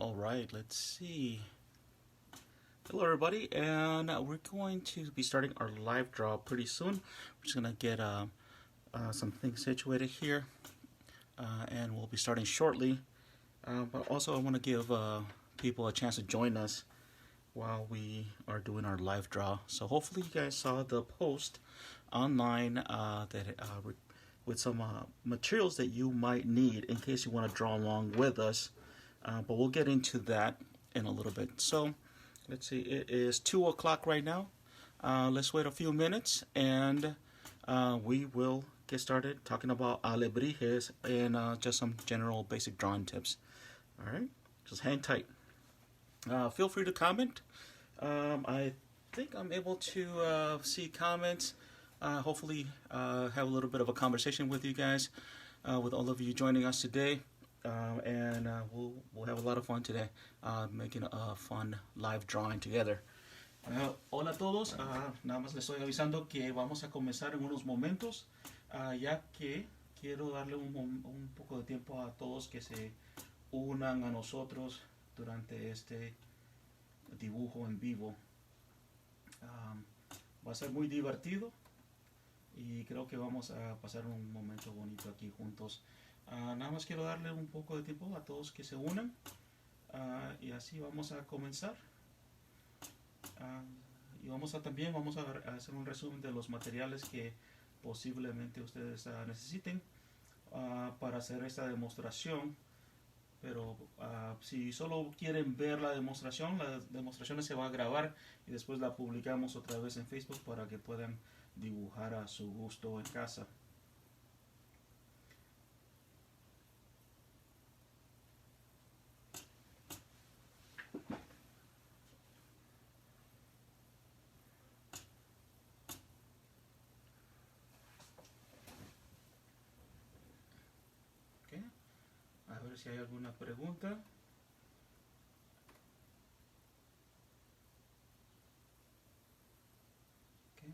All right, let's see. Hello everybody, and we're going to be starting our live draw pretty soon. We're just gonna get some things situated here, and we'll be starting shortly. But also I want to give people a chance to join us while we are doing our live draw. So hopefully you guys saw the post online with some materials that you might need in case you want to draw along with us. But we'll get into that in a little bit. So let's see, it is 2 o'clock right now. Let's wait a few minutes and we will get started talking about Alebrijes and just some general basic drawing tips. All right, just hang tight. Feel free to comment. I think I'm able to see comments. Hopefully have a little bit of a conversation with you guys, with all of you joining us today. And we'll have a lot of fun today, making a fun live drawing together. Hola a todos, nada más les estoy avisando que vamos a comenzar en unos momentos, ya que quiero darle un poco de tiempo a todos que se unan a nosotros durante este dibujo en vivo. Va a ser muy divertido y creo que vamos a pasar un momento bonito aquí juntos. Nada más quiero darle un poco de tiempo a todos que se unan, y así vamos a comenzar. Y también vamos a hacer un resumen de los materiales que posiblemente ustedes necesiten para hacer esta demostración. Pero si solo quieren ver la demostración se va a grabar y después la publicamos otra vez en Facebook para que puedan dibujar a su gusto en casa. A ver si hay alguna pregunta.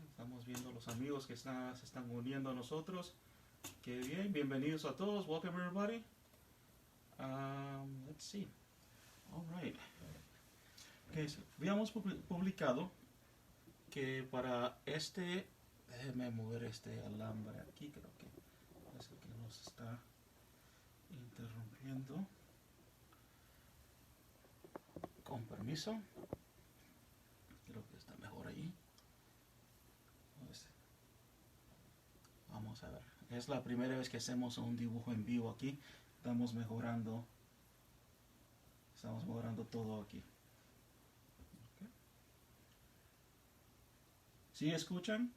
Estamos viendo los amigos que se están uniendo a nosotros. Qué bien, bienvenidos a todos. Welcome everybody. Let's see. All right. Okay, so habíamos publicado que para déjeme mover este alambre aquí, creo que es el que nos está interrumpiendo. Con permiso. Creo que está mejor ahí. Vamos a ver. Es la primera vez que hacemos un dibujo en vivo aquí. Estamos mejorando todo aquí. Okay. ¿Sí escuchan?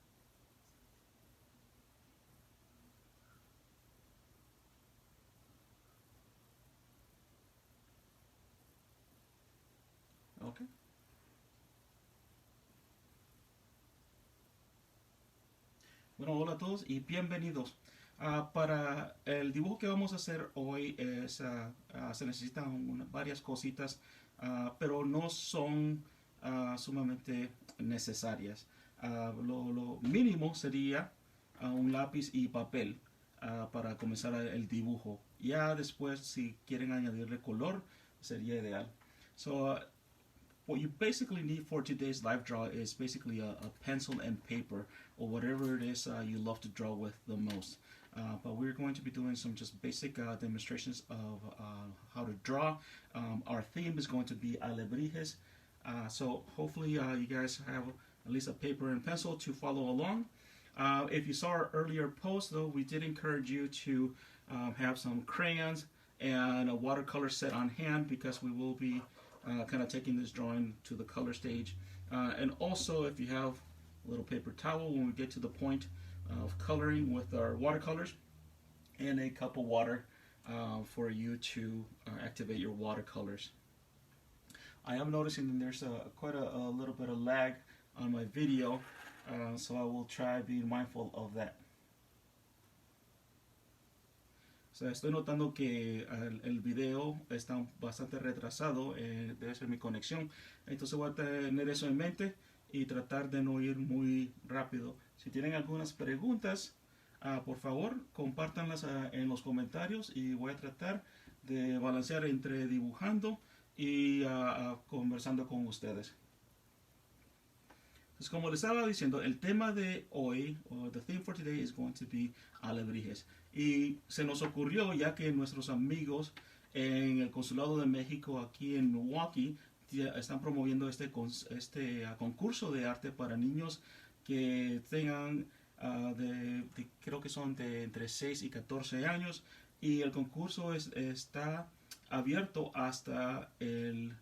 Okay. Bueno, hola a todos y bienvenidos. Para el dibujo que vamos a hacer hoy se necesitan varias cositas, pero no son sumamente necesarias. Lo mínimo sería un lápiz y papel para comenzar el dibujo. Ya después, si quieren añadirle color, sería ideal. So, what you basically need for today's live draw is basically a pencil and paper, or whatever it is you love to draw with the most. But we're going to be doing some just basic demonstrations of how to draw. Our theme is going to be Alebrijes. So hopefully you guys have at least a paper and pencil to follow along. If you saw our earlier post, though, we did encourage you to have some crayons and a watercolor set on hand, because we will be kind of taking this drawing to the color stage. And also, if you have a little paper towel when we get to the point of coloring with our watercolors, and a cup of water for you to activate your watercolors. I am noticing that there's quite a little bit of lag on my video, so I will try being mindful of that. O sea, estoy notando que el video está bastante retrasado, debe ser mi conexión. Entonces voy a tener eso en mente y tratar de no ir muy rápido. Si tienen algunas preguntas, por favor, compártanlas en los comentarios y voy a tratar de balancear entre dibujando y conversando con ustedes. Entonces, como les estaba diciendo, el tema de hoy, or the theme for today, is going to be Alebrijes. Y se nos ocurrió, ya que nuestros amigos en el Consulado de México aquí en Milwaukee están promoviendo este concurso de arte para niños que tengan creo que son de entre 6 y 14 años. Y el concurso está abierto hasta el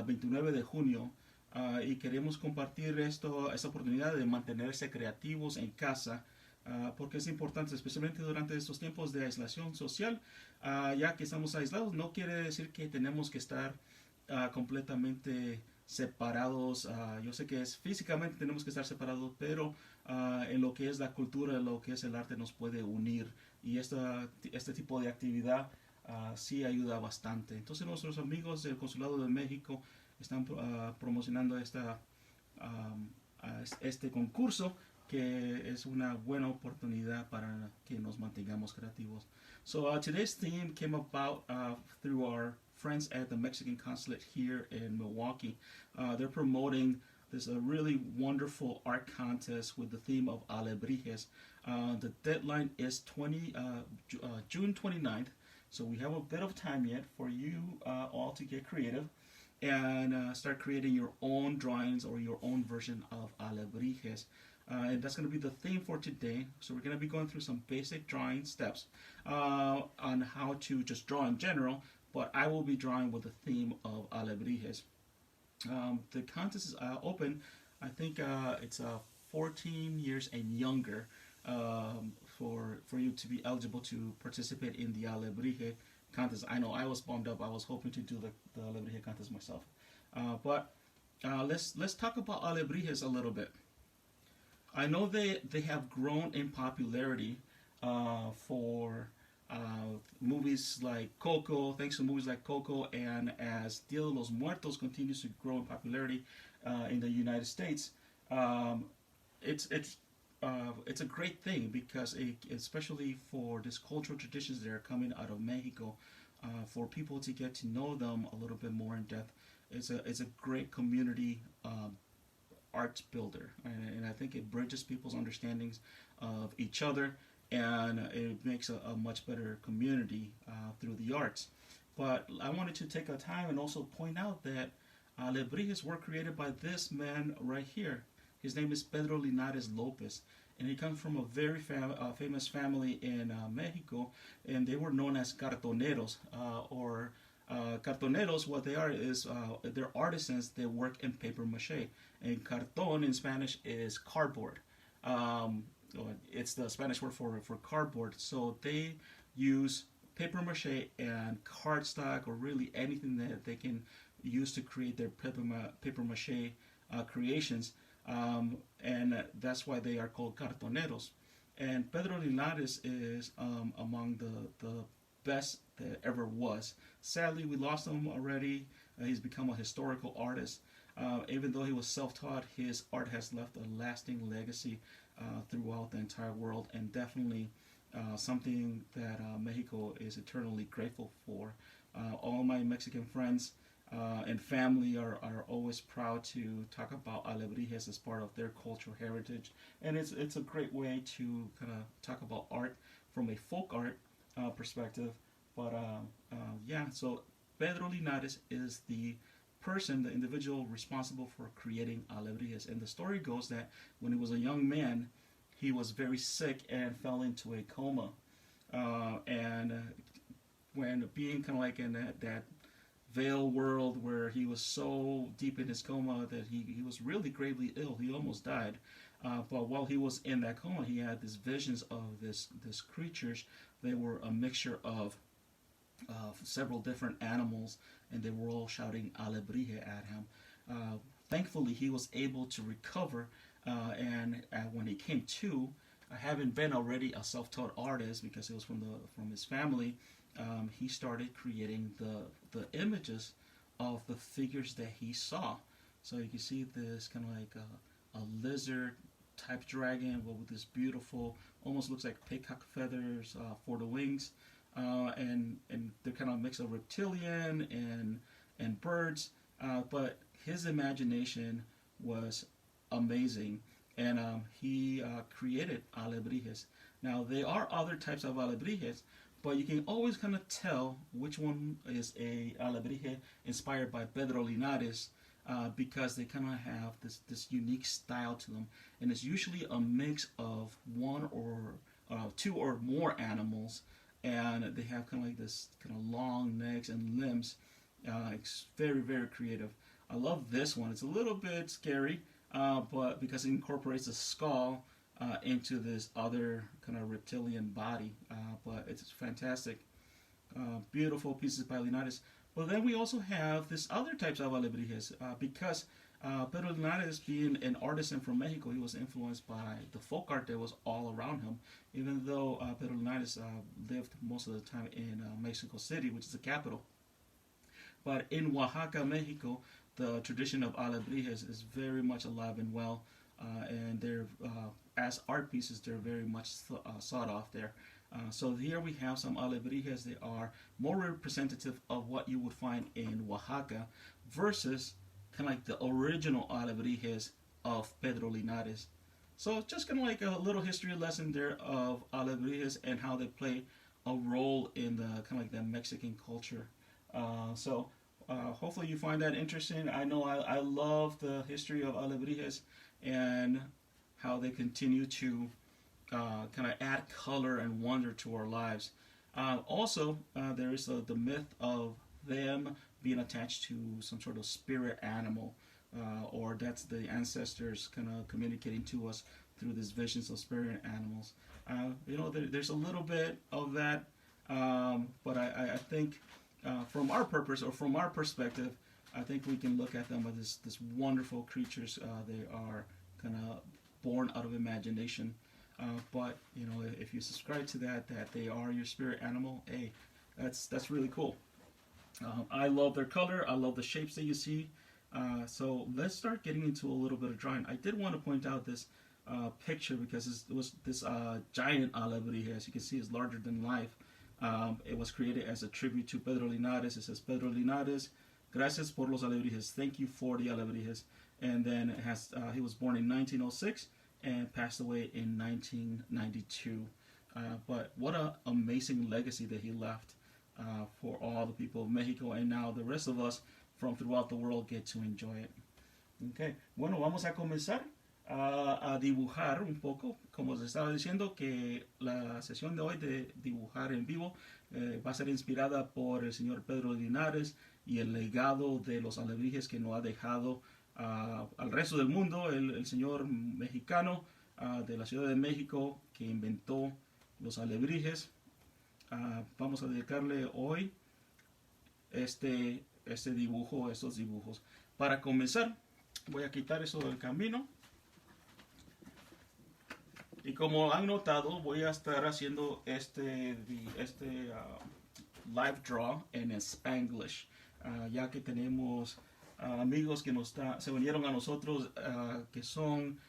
29 de junio. Y queremos compartir esta oportunidad de mantenerse creativos en casa, porque es importante, especialmente durante estos tiempos de aislación social. Ya que estamos aislados, no quiere decir que tenemos que estar completamente separados. Yo sé que físicamente tenemos que estar separados, pero en lo que es la cultura, en lo que es el arte, nos puede unir. Y este tipo de actividad sí ayuda bastante. Entonces nuestros amigos del Consulado de México están promocionando este concurso, que es una buena oportunidad para que nos mantengamos creativos. So today's theme came about through our friends at the Mexican consulate here in Milwaukee. They're promoting this really wonderful art contest with the theme of Alebrijes. The deadline is June 29th, so we have a bit of time yet for you all to get creative and start creating your own drawings or your own version of Alebrijes. And that's going to be the theme for today. So we're going to be going through some basic drawing steps on how to just draw in general, but I will be drawing with the theme of Alebrijes. The contest is open. I think it's 14 years and younger for you to be eligible to participate in the Alebrije contest. I know I was bummed up. I was hoping to do the Alebrije contest myself. But let's talk about Alebrijes a little bit. I know they have grown in popularity for movies like Coco, thanks to movies like Coco, and as Dia de los Muertos continues to grow in popularity in the United States, it's a great thing because especially for these cultural traditions that are coming out of Mexico, for people to get to know them a little bit more in depth, it's a great community art builder, and I think it bridges people's understandings of each other, and it makes a much better community through the arts. But I wanted to take a time and also point out that Alebrijes were created by this man right here. His name is Pedro Linares Lopez, and he comes from a very famous family in Mexico, and they were known as cartoneros, or cartoneros. What they are is they're artisans that work in paper mache, and cartón in Spanish is cardboard. It's the Spanish word for cardboard. So they use paper mache and cardstock, or really anything that they can use to create their paper mache creations, and that's why they are called cartoneros. And Pedro Linares is among the best that ever was. Sadly, we lost him already. He's become a historical artist. Even though he was self-taught, his art has left a lasting legacy throughout the entire world, and definitely something that Mexico is eternally grateful for. All my Mexican friends and family are always proud to talk about Alebrijes as part of their cultural heritage, and it's a great way to kind of talk about art from a folk art perspective. But yeah, so Pedro Linares is the individual responsible for creating Alebrijes. And the story goes that when he was a young man, he was very sick and fell into a coma. And when being kind of like in that veil world where he was so deep in his coma that he was really gravely ill, he almost died. But while he was in that coma, he had these visions of this creatures. They were a mixture of several different animals, and they were all shouting Alebrije at him. Thankfully, he was able to recover, and when he came to, having been already a self-taught artist because it was from his family, he started creating the images of the figures that he saw. So you can see this kind of like a lizard type dragon with this beautiful, almost looks like peacock feathers for the wings. And they're kind of a mix of reptilian and birds, but his imagination was amazing, and he created Alebrijes. Now there are other types of Alebrijes, but you can always kind of tell which one is a Alebrije inspired by Pedro Linares, because they kind of have this unique style to them, and it's usually a mix of one or two or more animals, and they have kind of like this kind of long necks and limbs. It's very, very creative. I love this one. It's a little bit scary, but because it incorporates a skull into this other kind of reptilian body, but it's fantastic. Beautiful pieces by Linares. But then we also have this other types of alebrijes, because Pedro Linares, being an artisan from Mexico, he was influenced by the folk art that was all around him. Even though Pedro Linares lived most of the time in Mexico City, which is the capital. But in Oaxaca, Mexico, the tradition of alebrijes is very much alive and well, and they're as art pieces, they're very much sought off there. So here we have some alebrijes. They are more representative of what you would find in Oaxaca versus kind of like the original alebrijes of Pedro Linares. So just kind of like a little history lesson there of alebrijes and how they play a role in the kind of like the Mexican culture. So hopefully you find that interesting. I know I love the history of alebrijes and how they continue to kind of add color and wonder to our lives. Also, there is the myth of them being attached to some sort of spirit animal, or that's the ancestors kind of communicating to us through these visions of spirit animals. There's a little bit of that, but I think from our purpose or from our perspective, I think we can look at them as this wonderful creatures. They are kind of born out of imagination. But if you subscribe to that they are your spirit animal, hey, that's really cool. I love their color. I love the shapes that you see. So let's start getting into a little bit of drawing. I did want to point out this picture because it was this giant alebrije. As you can see, is larger than life. It was created as a tribute to Pedro Linares. It says, Pedro Linares, gracias por los alebrijes. Thank you for the alebrijes. And then it has he was born in 1906 and passed away in 1992. But what an amazing legacy that he left for all the people of Mexico, and now the rest of us from throughout the world get to enjoy it. Okay, bueno, vamos a comenzar a dibujar un poco. Como les estaba diciendo, que la sesión de hoy de dibujar en vivo va a ser inspirada por el señor Pedro Linares y el legado de los alebrijes que nos ha dejado al resto del mundo, el señor mexicano de la Ciudad de México que inventó los alebrijes. Vamos a dedicarle hoy este dibujo, estos dibujos. Para comenzar, voy a quitar eso del camino. Y como han notado, voy a estar haciendo este live draw en Spanglish, ya que tenemos amigos que se unieron a nosotros, que son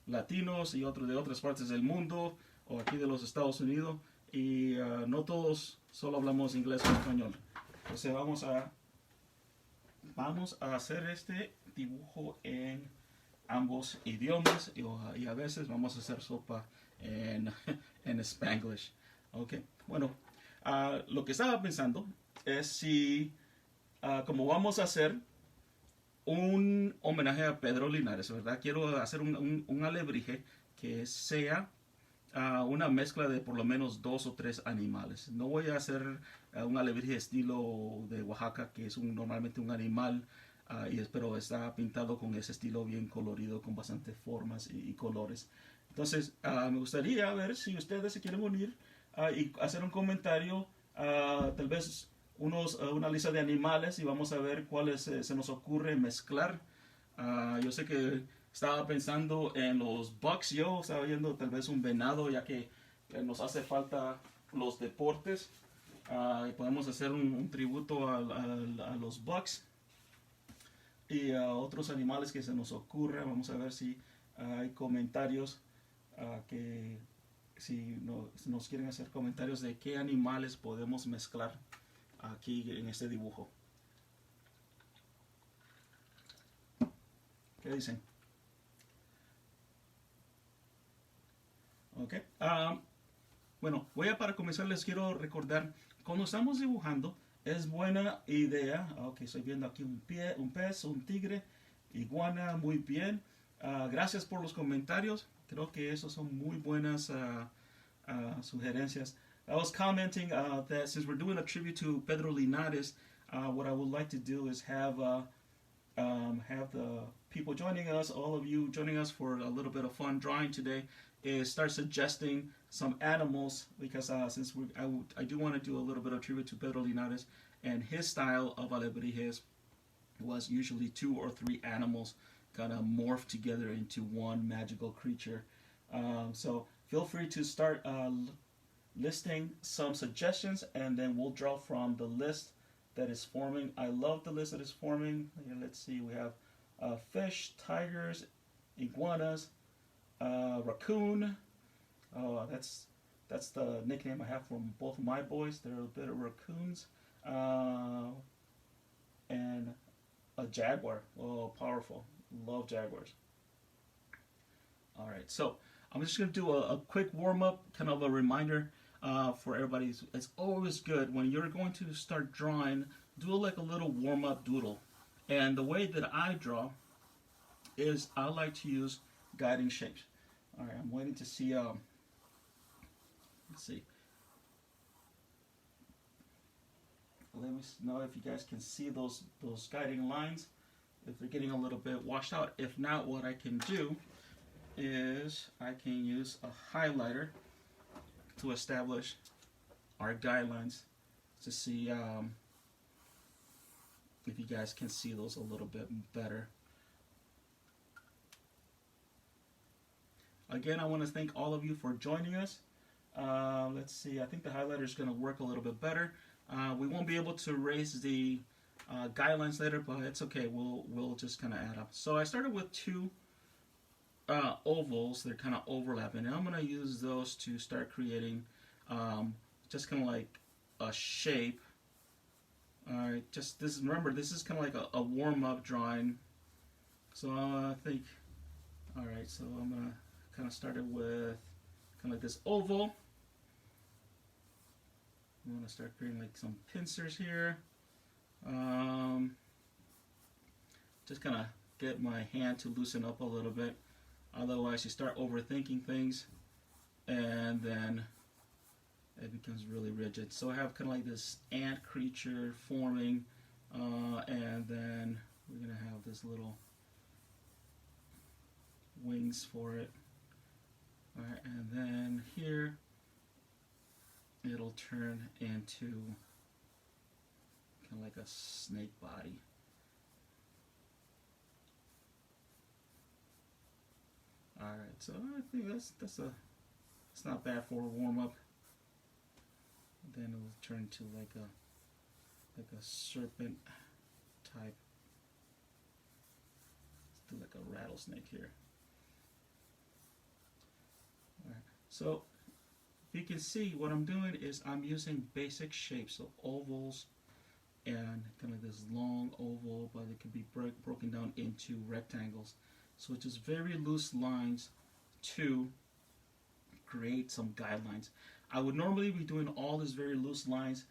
latinos y otros de otras partes del mundo o aquí de los Estados Unidos, y no todos solo hablamos inglés o español. Entonces vamos a hacer este dibujo en ambos idiomas, y a veces vamos a hacer sopa en Spanglish. Okay. Bueno, lo que estaba pensando es si como vamos a hacer un homenaje a Pedro Linares, ¿verdad? Quiero hacer un alebrije que sea una mezcla de por lo menos 2 o 3 animales. No voy a hacer un alebrije estilo de Oaxaca, que es normalmente un animal, pero está pintado con ese estilo bien colorido, con bastantes formas y colores. Entonces, me gustaría ver si ustedes se quieren unir y hacer un comentario, tal vez una lista de animales, y vamos a ver cuáles se nos ocurre mezclar. Yo sé que estaba pensando en los bucks, yo estaba viendo tal vez un venado, ya que nos hace falta los deportes, y podemos hacer un tributo a los bucks y a otros animales que se nos ocurra. Vamos a ver si hay comentarios, si nos quieren hacer comentarios de qué animales podemos mezclar aquí en este dibujo. ¿Qué dicen? Ok. Bueno, para comenzar les quiero recordar, cuando estamos dibujando, es buena idea. Ok, estoy viendo aquí un pie, un pez, un tigre, iguana, muy bien. Gracias por los comentarios. Creo que esos son muy buenas sugerencias. I was commenting that since we're doing a tribute to Pedro Linares, what I would like to do is have the people joining us, all of you joining us for a little bit of fun drawing today, is start suggesting some animals because since I do want to do a little bit of tribute to Pedro Linares, and his style of Alebrijes was usually 2 or 3 animals kind of morphed together into one magical creature. So feel free to start listing some suggestions, and then we'll draw from the list that is forming. I love the list that is forming. Let's see, we have fish, tigers, iguanas, raccoon. Oh, that's the nickname I have for both of my boys. They're a bit of raccoons. And a jaguar. Oh, powerful. Love jaguars. All right, so I'm just going to do a quick warm-up, kind of a reminder for everybody. It's always good when you're going to start drawing, do like a little warm-up doodle. And the way that I draw is I like to use guiding shapes. All right, I'm waiting to see, let's see. Let me know if you guys can see those guiding lines, if they're getting a little bit washed out. If not, what I can do is I can use a highlighter to establish our guidelines to see if you guys can see those a little bit better. Again, I want to thank all of you for joining us. Let's see, I think the highlighter is going to work a little bit better. We won't be able to raise the guidelines later, but it's okay. We'll just kind of add up. So I started with 2 ovals. They're kind of overlapping, and I'm going to use those to start creating just kind of like a shape. Alright, just this. Remember, this is kind of like a warm-up drawing. So I think, alright, so I'm going to kind of start it with kind of like this oval. I'm going to start creating like some pincers here. Just kind of get my hand to loosen up a little bit. Otherwise, you start overthinking things, and then it becomes really rigid. So I have kind of like this ant creature forming, and then we're going to have this little wings for it. All right, and then here it'll turn into kind of like a snake body. All right, so I think that's not bad for a warm up. Then it'll turn to like a serpent type. Let's do like a rattlesnake here. All right, so if you can see, what I'm doing is I'm using basic shapes, so ovals and kind of this long oval, but it can be broken down into rectangles. So it's just very loose lines to create some guidelines. I would normally be doing all these very loose lines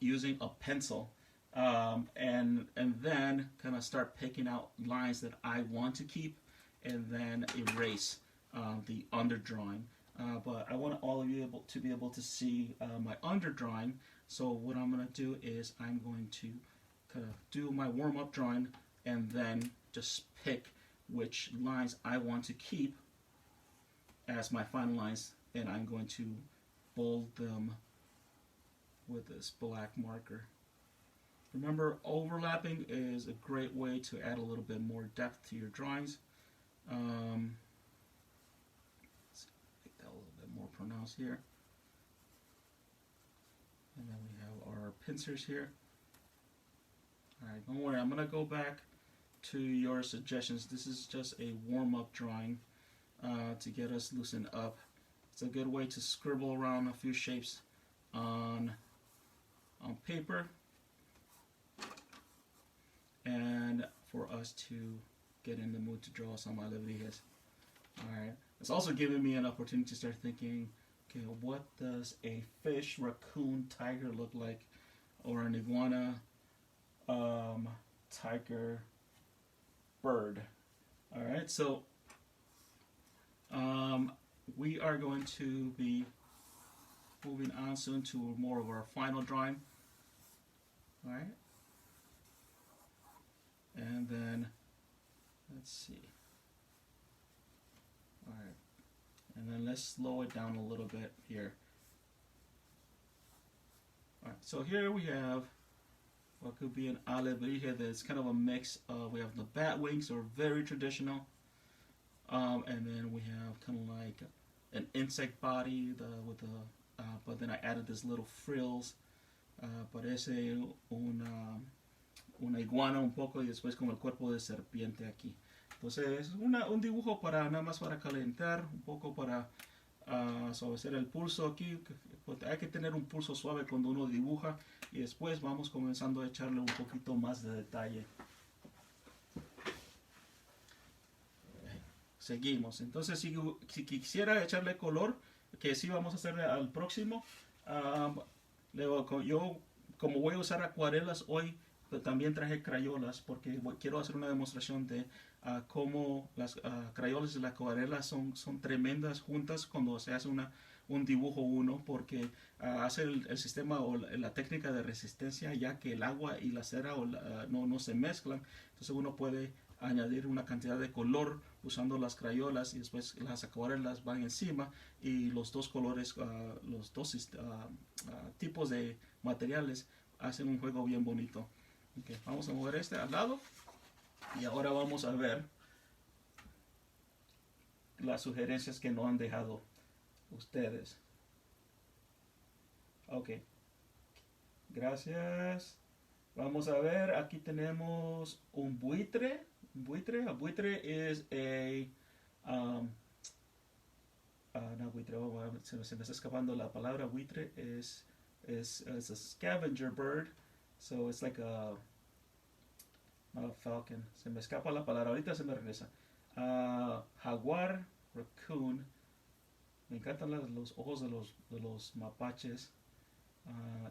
using a pencil, and then kind of start picking out lines that I want to keep, and then erase the underdrawing. But I want all of you to be able to see my underdrawing. So what I'm going to do is I'm going to kind of do my warm-up drawing, and then just pick which lines I want to keep as my final lines, and I'm going to bold them with this black marker. Remember, overlapping is a great way to add a little bit more depth to your drawings. Let's make that a little bit more pronounced here. And then we have our pincers here. Alright, don't worry, I'm going to go back to your suggestions. This is just a warm-up drawing to get us loosened up. It's a good way to scribble around a few shapes on paper, and for us to get in the mood to draw some alebrijes. Alright, it's also given me an opportunity to start thinking, okay, what does a fish, raccoon, tiger look like? Or an iguana, tiger, bird. Alright, so we are going to be moving on soon to more of our final drawing. Alright. And then, let's see. Alright. And then let's slow it down a little bit here. Alright, so here we have what could be an alebrije that's kind of a mix. We have the bat wings, or very traditional. And then we have kind of like an insect body but then I added this little frills. Parece una iguana un poco y después con el cuerpo de serpiente aquí. Entonces es un dibujo para nada más para calentar, un poco para suavizar el pulso aquí. Hay que tener un pulso suave cuando uno dibuja, y después vamos comenzando a echarle un poquito más de detalle. Seguimos. Entonces si quisiera echarle color, que sí vamos a hacer al próximo, yo como voy a usar acuarelas hoy, también traje crayolas porque quiero hacer una demostración de cómo las crayolas y las acuarelas son tremendas juntas cuando se hace un dibujo uno, porque hace el sistema o la técnica de resistencia, ya que el agua y la cera no se mezclan. Entonces uno puede añadir una cantidad de color usando las crayolas, y después las acuarelas van encima, y los dos colores, los dos tipos de materiales hacen un juego bien bonito. Okay, vamos a mover este al lado, y ahora vamos a ver las sugerencias que nos han dejado ustedes. Ok, gracias. Vamos a ver, aquí tenemos un buitre. A buitre es no buitre, se me está escapando la palabra. Buitre es a scavenger bird, so it's like not a falcon. Se me escapa la palabra, ahorita se me regresa. Jaguar, raccoon. Me encantan los ojos de los mapaches.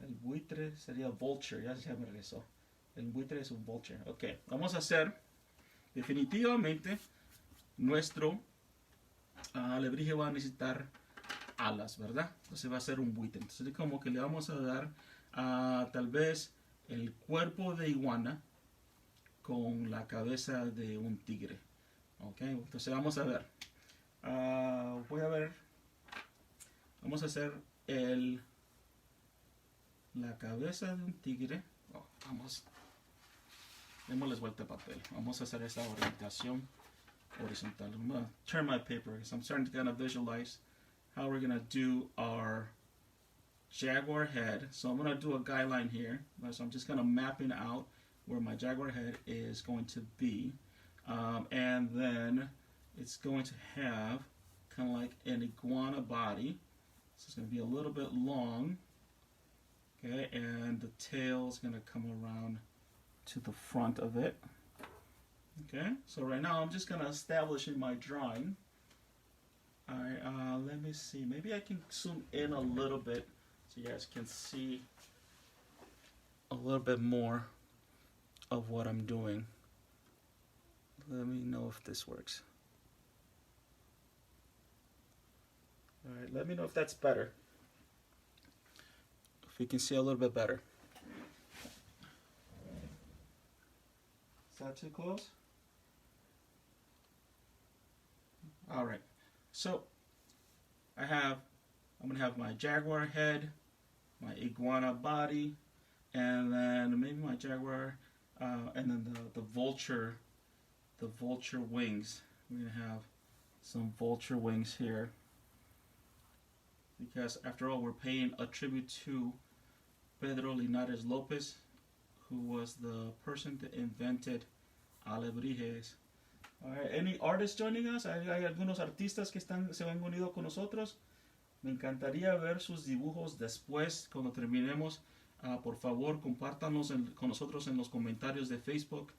El buitre sería vulture, ya me regresó. El buitre es un vulture. Ok, vamos a hacer definitivamente nuestro alebrije va a necesitar alas, ¿verdad? Entonces va a ser un buitre. Entonces como que le vamos a dar tal vez el cuerpo de iguana con la cabeza de un tigre. Ok, entonces vamos a ver. Vamos a hacer la cabeza de un tigre. Démosles vuelta al papel. Vamos a hacer esta orientación horizontal. I'm going to turn my paper because I'm starting to kind of visualize how we're going to do our jaguar head. So I'm going to do a guideline here. So I'm just kind of mapping out where my jaguar head is going to be. And then it's going to have kind of like an iguana body. So it's going to be a little bit long. Okay, and the tail is going to come around to the front of it. Okay, so right now I'm just going to establish in my drawing. Alright, let me see. Maybe I can zoom in a little bit so you guys can see a little bit more of what I'm doing. Let me know if this works. Alright, let me know if that's better. If you can see a little bit better. Is that too close? Alright, so I'm going to have my jaguar head, my iguana body, and then maybe my jaguar, and then the vulture wings. We're going to have some vulture wings here, because after all, we're paying a tribute to Pedro Linares Lopez, who was the person that invented Alebrijes. Right, any artists joining us? ¿Hay algunos artistas que se han unido con nosotros? Me encantaría ver sus dibujos después, cuando terminemos. Por favor, compártanos con nosotros en los comentarios de Facebook.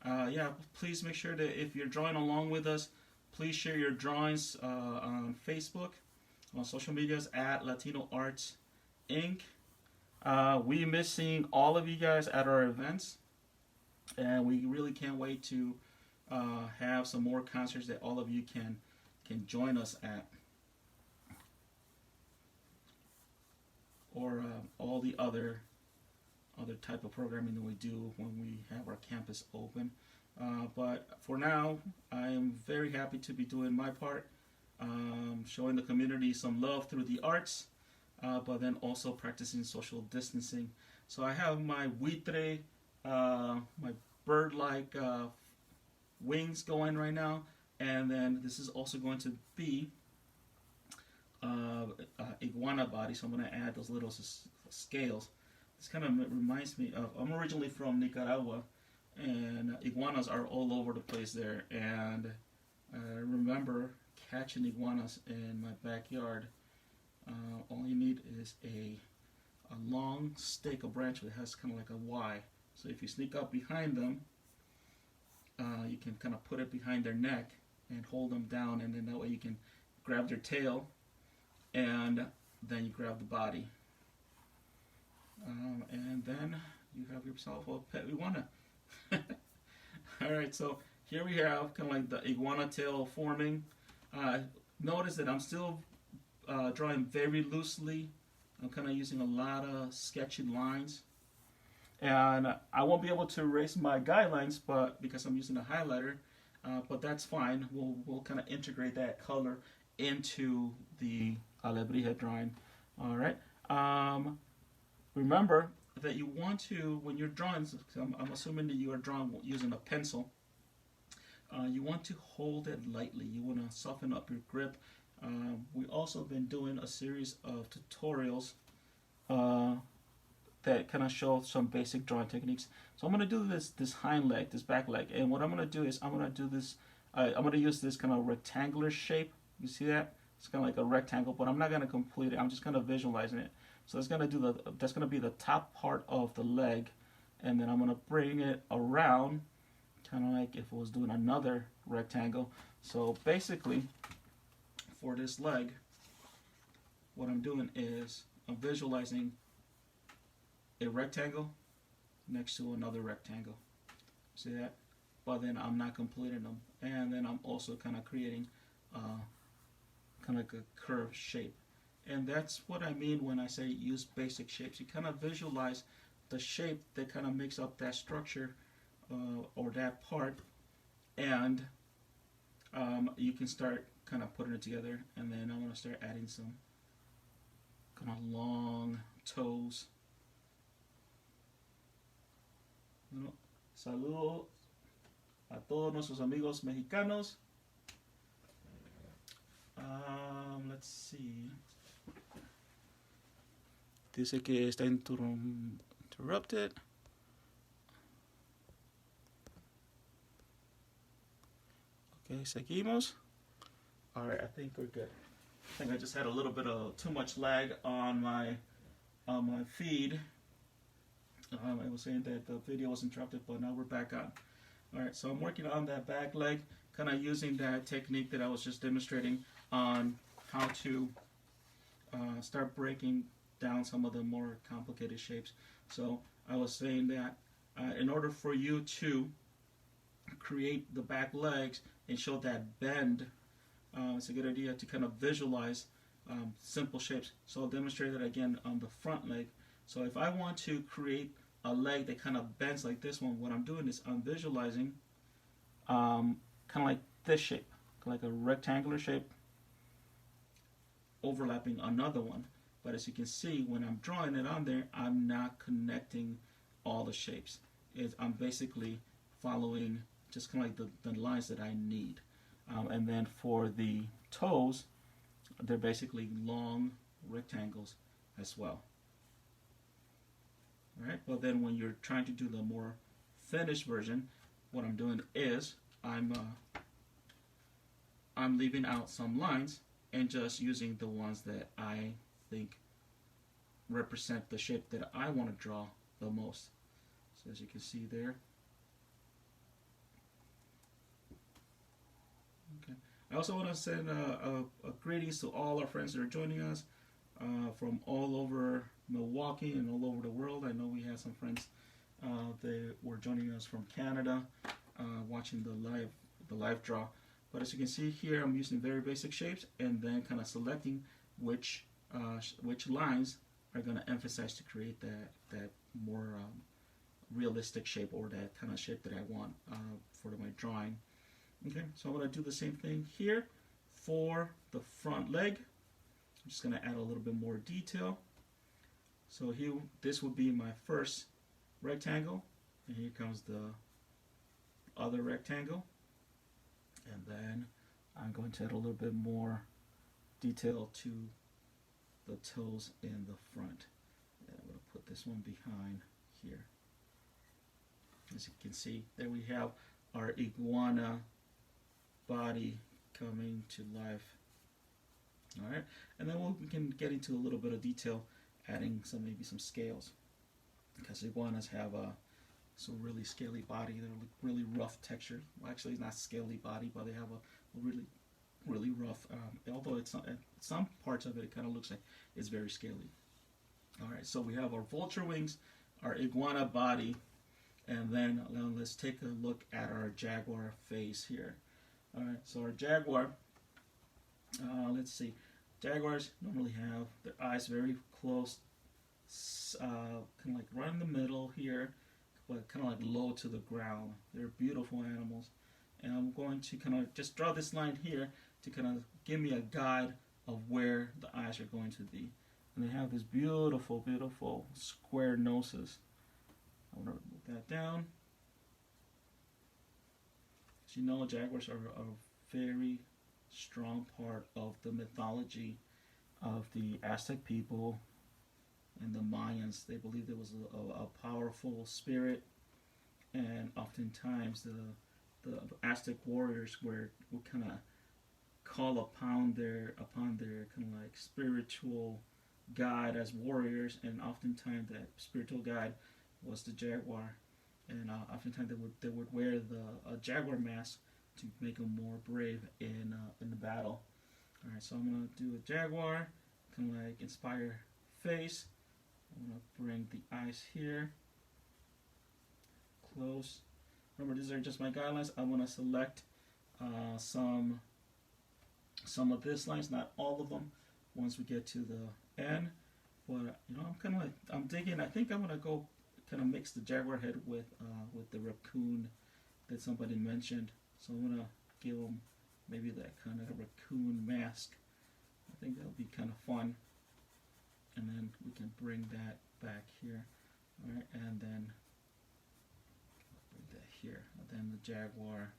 Yeah, please make sure that if you're drawing along with us, please share your drawings on Facebook, on social medias at Latino Arts Inc. We miss seeing all of you guys at our events, and we really can't wait to have some more concerts that all of you can join us at, or all the other type of programming that we do when we have our campus open. But for now, I am very happy to be doing my part, showing the community some love through the arts, but then also practicing social distancing. So I have my buitre, my bird-like wings going right now, and then this is also going to be iguana body, so I'm going to add those little scales. This kind of reminds me of, I'm originally from Nicaragua, and iguanas are all over the place there, and I remember catching iguanas in my backyard. All you need is a long stick, a branch that has kind of like a Y. So if you sneak up behind them, you can kind of put it behind their neck and hold them down, and then that way you can grab their tail, and then you grab the body. And then you have yourself a pet iguana. Alright, so here we have kind of like the iguana tail forming. Notice that I'm still drawing very loosely. I'm kind of using a lot of sketchy lines. And I won't be able to erase my guidelines, but because I'm using a highlighter, but that's fine. We'll kind of integrate that color into the Alebrije drawing. Alright. Remember that you want to, when you're drawing, I'm assuming that you are drawing using a pencil, you want to hold it lightly. You want to soften up your grip. We also been doing a series of tutorials that kind of show some basic drawing techniques. So I'm going to do this hind leg, this back leg, and what I'm going to do is I'm going to use this kind of rectangular shape. You see that? It's kind of like a rectangle, but I'm not going to complete it. I'm just kind of visualizing it. So that's going to be the top part of the leg, and then I'm going to bring it around, kind of like if it was doing another rectangle. So basically, for this leg, what I'm doing is I'm visualizing a rectangle next to another rectangle. See that? But then I'm not completing them, and then I'm also kind of creating kind of like a curved shape. And that's what I mean when I say use basic shapes. You kind of visualize the shape that kind of makes up that structure or that part, and you can start kind of putting it together. And then I'm going to start adding some kind of long toes. Bueno, saludos a todos nuestros amigos mexicanos. Let's see. Dice que está interrupted. Okay, seguimos. Alright, I think we're good. I think I just had a little bit of too much lag on my feed. I was saying that the video was interrupted, but now we're back on. Alright, so I'm working on that back leg, kind of using that technique that I was just demonstrating on how to start breaking down some of the more complicated shapes. So I was saying that in order for you to create the back legs and show that bend, it's a good idea to kind of visualize simple shapes. So I'll demonstrate that again on the front leg. So if I want to create a leg that kind of bends like this one, what I'm doing is I'm visualizing kind of like this shape, like a rectangular shape overlapping another one. But as you can see, when I'm drawing it on there, I'm not connecting all the shapes. I'm basically following just kind of like the lines that I need. And then for the toes, they're basically long rectangles as well. All right, but then when you're trying to do the more finished version, what I'm doing is I'm leaving out some lines and just using the ones that I think represent the shape that I want to draw the most. So as you can see there, I also want to send a greetings to all our friends that are joining us from all over Milwaukee and all over the world. I know we have some friends that were joining us from Canada, watching the live draw. But as you can see here, I'm using very basic shapes and then kind of selecting which lines are going to emphasize to create that more realistic shape, or that kind of shape that I want for my drawing. Okay, so I'm going to do the same thing here for the front leg. I'm just going to add a little bit more detail. So here, this would be my first rectangle, and here comes the other rectangle, and then I'm going to add a little bit more detail to the toes in the front. And I'm going to put this one behind here. As you can see, there we have our iguana body coming to life. All right, and then we can get into a little bit of detail, adding maybe some scales, because iguanas have a really scaly body. They're really rough texture. Well, actually, it's not scaly body, but they have a really rough. Although it's not, some parts of it kind of looks like it's very scaly. All right, so we have our vulture wings, our iguana body, and then let's take a look at our jaguar face here. All right, so our jaguar. Let's see. Jaguars normally have their eyes very close, kind of like right in the middle here, but kind of like low to the ground. They're beautiful animals. And I'm going to kind of just draw this line here to kind of give me a guide of where the eyes are going to be. And they have these beautiful, beautiful square noses. I'm going to move that down. As you know, jaguars are a very strong part of the mythology of the Aztec people and the Mayans. They believed there was a powerful spirit, and oftentimes the Aztec warriors would kind of call upon their kind of like spiritual guide as warriors, and oftentimes that spiritual guide was the jaguar, and oftentimes they would wear a jaguar mask to make them more brave in the battle. All right, so I'm gonna do a jaguar, kind of like inspire face. I'm gonna bring the eyes here close. Remember, these are just my guidelines. I want to select some of these lines, not all of them, once we get to the end. But I'm digging. I think I'm gonna go kind of mix the jaguar head with the raccoon that somebody mentioned. So I'm gonna give them maybe that kind of raccoon mask. I think that'll be kind of fun. And then we can bring that back here. All right, and then bring that here. And then the jaguar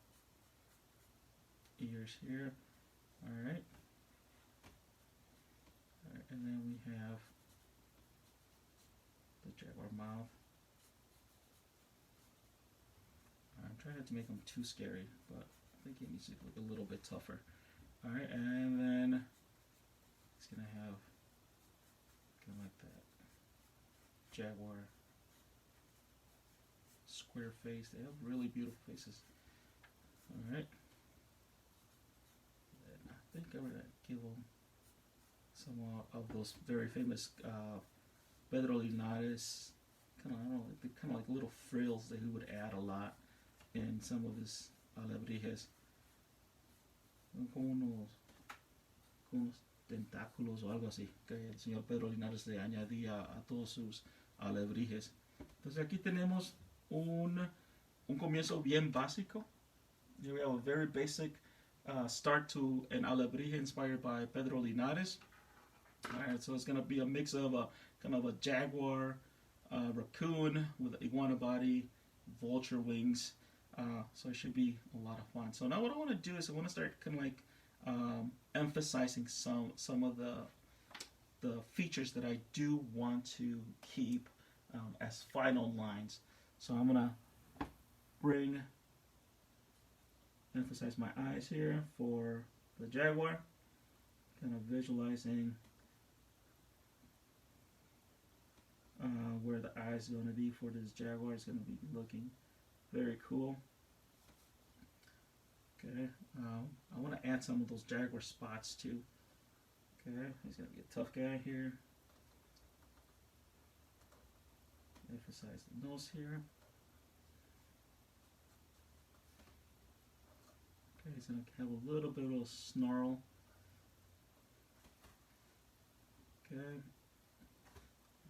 ears here. All right. All right, and then we have the jaguar mouth. I'm trying not to make them too scary, but I think it needs to look a little bit tougher. All right, and then it's gonna have kind of like that jaguar square face. They have really beautiful faces. All right, and I think I'm gonna give them some of those very famous Pedro Linares kind of like little frills that he would add a lot in some of his Alebrijes, como unos tentáculos o algo así, que el señor Pedro Linares le añadía a todos sus Alebrijes. Entonces aquí tenemos un comienzo bien básico. Here we have a very basic start to an Alebrije inspired by Pedro Linares. Alright, so it's going to be a mix of a kind of a jaguar, raccoon with an iguana body, vulture wings. So it should be a lot of fun. So now what I want to do is I want to start kind of like emphasizing some of the features that I do want to keep as final lines. So I'm gonna emphasize my eyes here for the jaguar, kind of visualizing where the eyes are going to be for this jaguar. Is going to be looking very cool. Okay, I want to add some of those jaguar spots too. Okay, he's gonna be a tough guy here. Emphasize the nose here. Okay, he's gonna have a little bit of a snarl. Okay,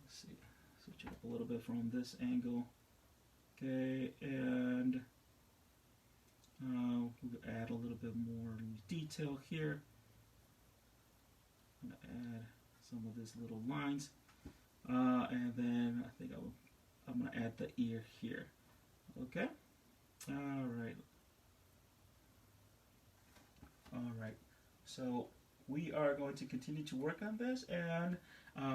let's see, switch it up a little bit from this angle. Okay, and we'll add a little bit more detail here. I'm gonna add some of these little lines, and then I think I'm gonna add the ear here. Okay, all right. So we are going to continue to work on this, and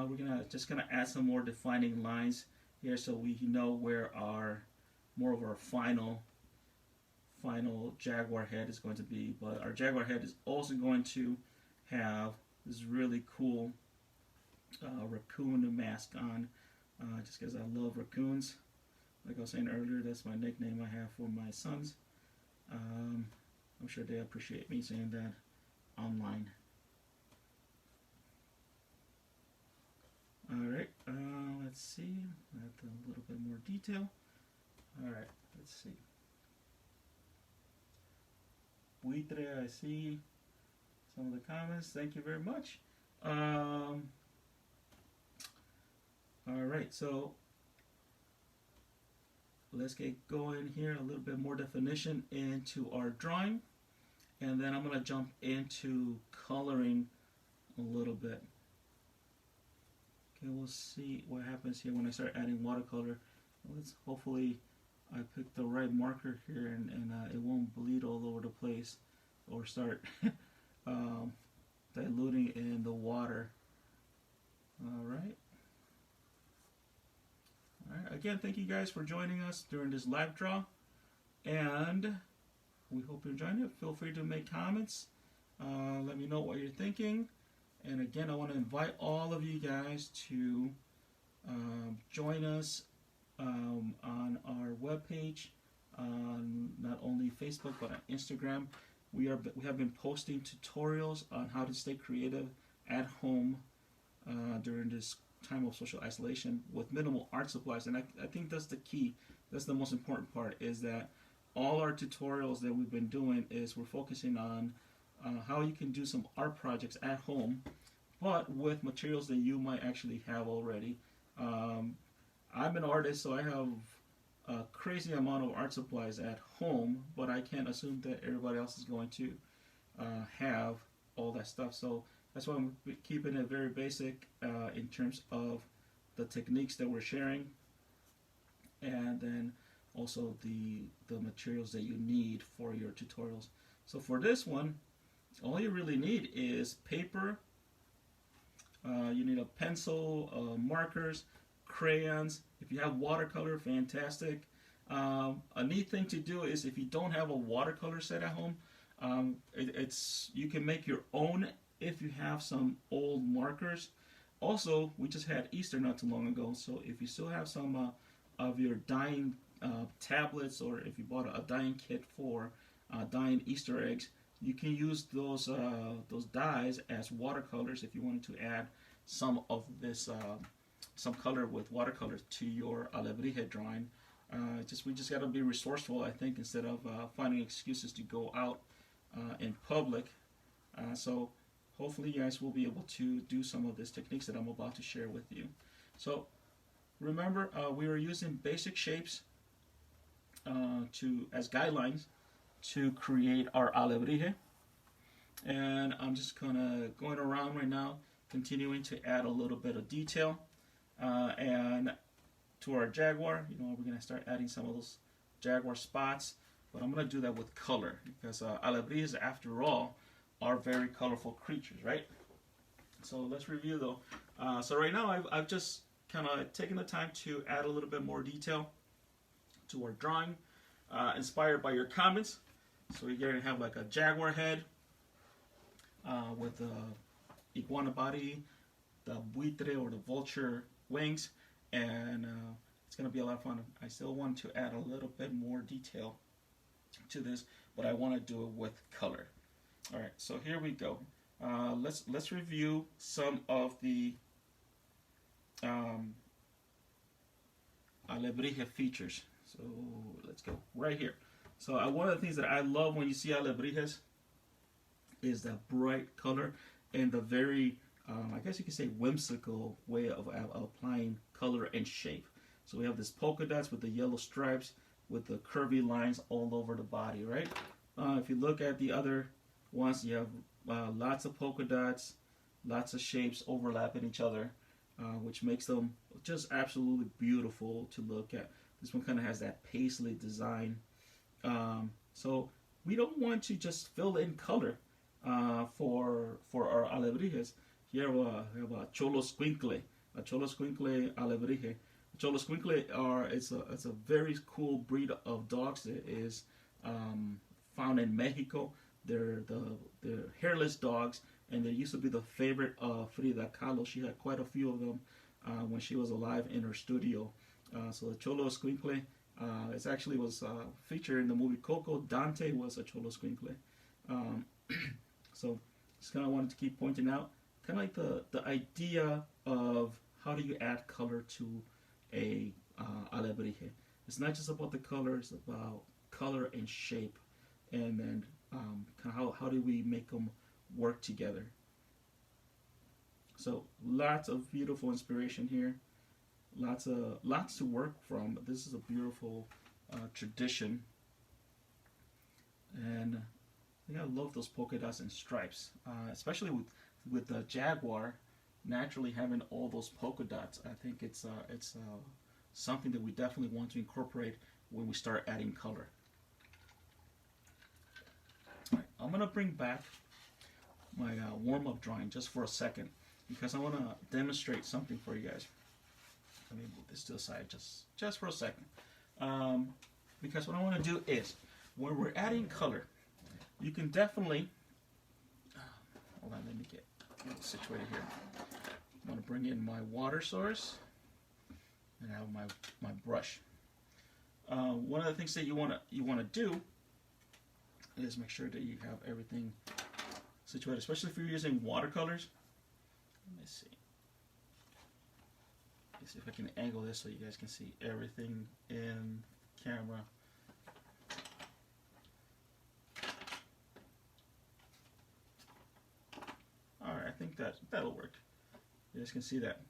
we're gonna add some more defining lines here, so we know where more of our final jaguar head is going to be. But our jaguar head is also going to have this really cool raccoon mask on, just because I love raccoons. Like I was saying earlier, that's my nickname I have for my sons. I'm sure they appreciate me saying that online. Alright, let's see. Add a little bit more detail. Alright, let's see. Buitre, I see some of the comments. Thank you very much. Alright, so let's get going here. A little bit more definition into our drawing. And then I'm going to jump into coloring a little bit. Okay, we'll see what happens here when I start adding watercolor. Let's hopefully I pick the right marker here, and it won't bleed all over the place or start diluting in the water. Alright. Again, thank you guys for joining us during this live draw, and we hope you're enjoying it. Feel free to make comments. Let me know what you're thinking. And again, I want to invite all of you guys to join us on our webpage, on not only Facebook but on Instagram. We have been posting tutorials on how to stay creative at home during this time of social isolation with minimal art supplies. And I think that's the key. That's the most important part, is that all our tutorials that we've been doing is we're focusing on how you can do some art projects at home, but with materials that you might actually have already. I'm an artist, so I have a crazy amount of art supplies at home, but I can't assume that everybody else is going to have all that stuff. So that's why I'm keeping it very basic in terms of the techniques that we're sharing, and then also the materials that you need for your tutorials. So for this one, all you really need is paper. You need a pencil, markers, crayons. If you have watercolor, fantastic. A neat thing to do is, if you don't have a watercolor set at home, you can make your own if you have some old markers. Also, we just had Easter not too long ago, so if you still have some of your dyeing tablets, or if you bought a dyeing kit for dyeing Easter eggs, you can use those dyes as watercolors if you wanted to add some of this some color with watercolor to your Alebrije drawing. We just got to be resourceful, I think, instead of finding excuses to go out in public. So hopefully you guys will be able to do some of these techniques that I'm about to share with you. So remember, we are using basic shapes as guidelines to create our Alebrije. And I'm just going around right now, continuing to add a little bit of detail. And to our jaguar, we're going to start adding some of those jaguar spots. But I'm going to do that with color, because Alebrijes, after all, are very colorful creatures, right? So let's review though. So right now I've just kind of taken the time to add a little bit more detail to our drawing, inspired by your comments. So we're going to have like a jaguar head with the iguana body, the buitre or the vulture wings, and it's going to be a lot of fun. I still want to add a little bit more detail to this, but I want to do it with color. All right, so here we go. Let's review some of the Alebrije features. So let's go right here. So one of the things that I love when you see Alebrijes is that bright color and the very, I guess you could say, whimsical way of applying color and shape. So we have this polka dots with the yellow stripes with the curvy lines all over the body, right? If you look at the other ones, you have lots of polka dots, lots of shapes overlapping each other, which makes them just absolutely beautiful to look at. This one kind of has that paisley design. So we don't want to just fill in color for our Alebrijes. Here we have a Cholo Squinkle Alebrije. Cholo Squinkle it's a very cool breed of dogs. It is found in Mexico. They're hairless dogs, and they used to be the favorite of Frida Kahlo. She had quite a few of them when she was alive in her studio. So the Cholo Squinkle, it actually was featured in the movie Coco. Dante was a Cholo Squinkle. So just kind of wanted to keep pointing out, kind of like the idea of how do you add color to a Alebrije. It's not just about the color, it's about color and shape, and then kind of how do we make them work together. So lots of beautiful inspiration here, lots to work from. This is a beautiful tradition, and I love those polka dots and stripes, especially with the Jaguar naturally having all those polka dots. I think it's something that we definitely want to incorporate when we start adding color. All right, I'm gonna bring back my warm-up drawing just for a second because I want to demonstrate something for you guys. Let me move this to the side just for a second, because what I want to do is when we're adding color, you can definitely hold on. Let me get situated here. I'm going to bring in my water source and I have my brush. One of the things that you want to do is make sure that you have everything situated, especially if you're using watercolors. Let me see. Let's see if I can angle this so you guys can see everything in camera. Alright, I think that'll work. You guys can see that.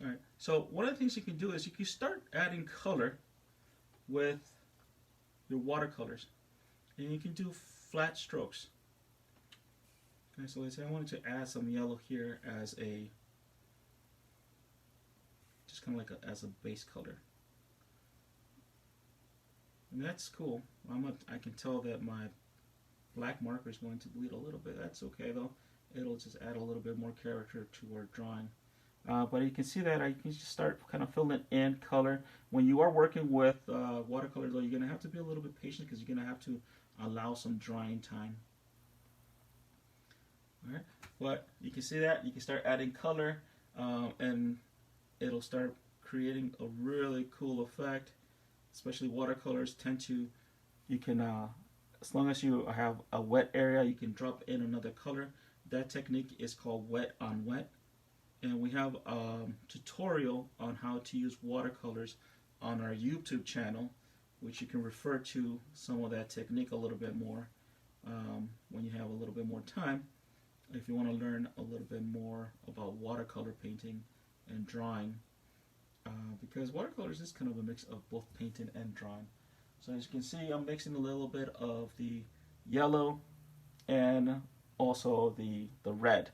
Alright, so one of the things you can do is you can start adding color with your watercolors. And you can do flat strokes. Okay, so let's say I wanted to add some yellow here as just kind of like as a base color. And that's cool. I can tell that my black marker is going to bleed a little bit. That's okay though. It'll just add a little bit more character to our drawing. But you can see that I can just start kind of filling in color. When you are working with watercolor though, you're going to have to be a little bit patient because you're going to have to allow some drying time. Alright, but you can see that you can start adding color and it'll start creating a really cool effect. Especially watercolors tend to, you can as long as you have a wet area, you can drop in another color. That technique is called wet on wet, and we have a tutorial on how to use watercolors on our YouTube channel, which you can refer to some of that technique a little bit more when you have a little bit more time, if you want to learn a little bit more about watercolor painting and drawing, because watercolors is kind of a mix of both painting and drawing. So as you can see, I'm mixing a little bit of the yellow and also the red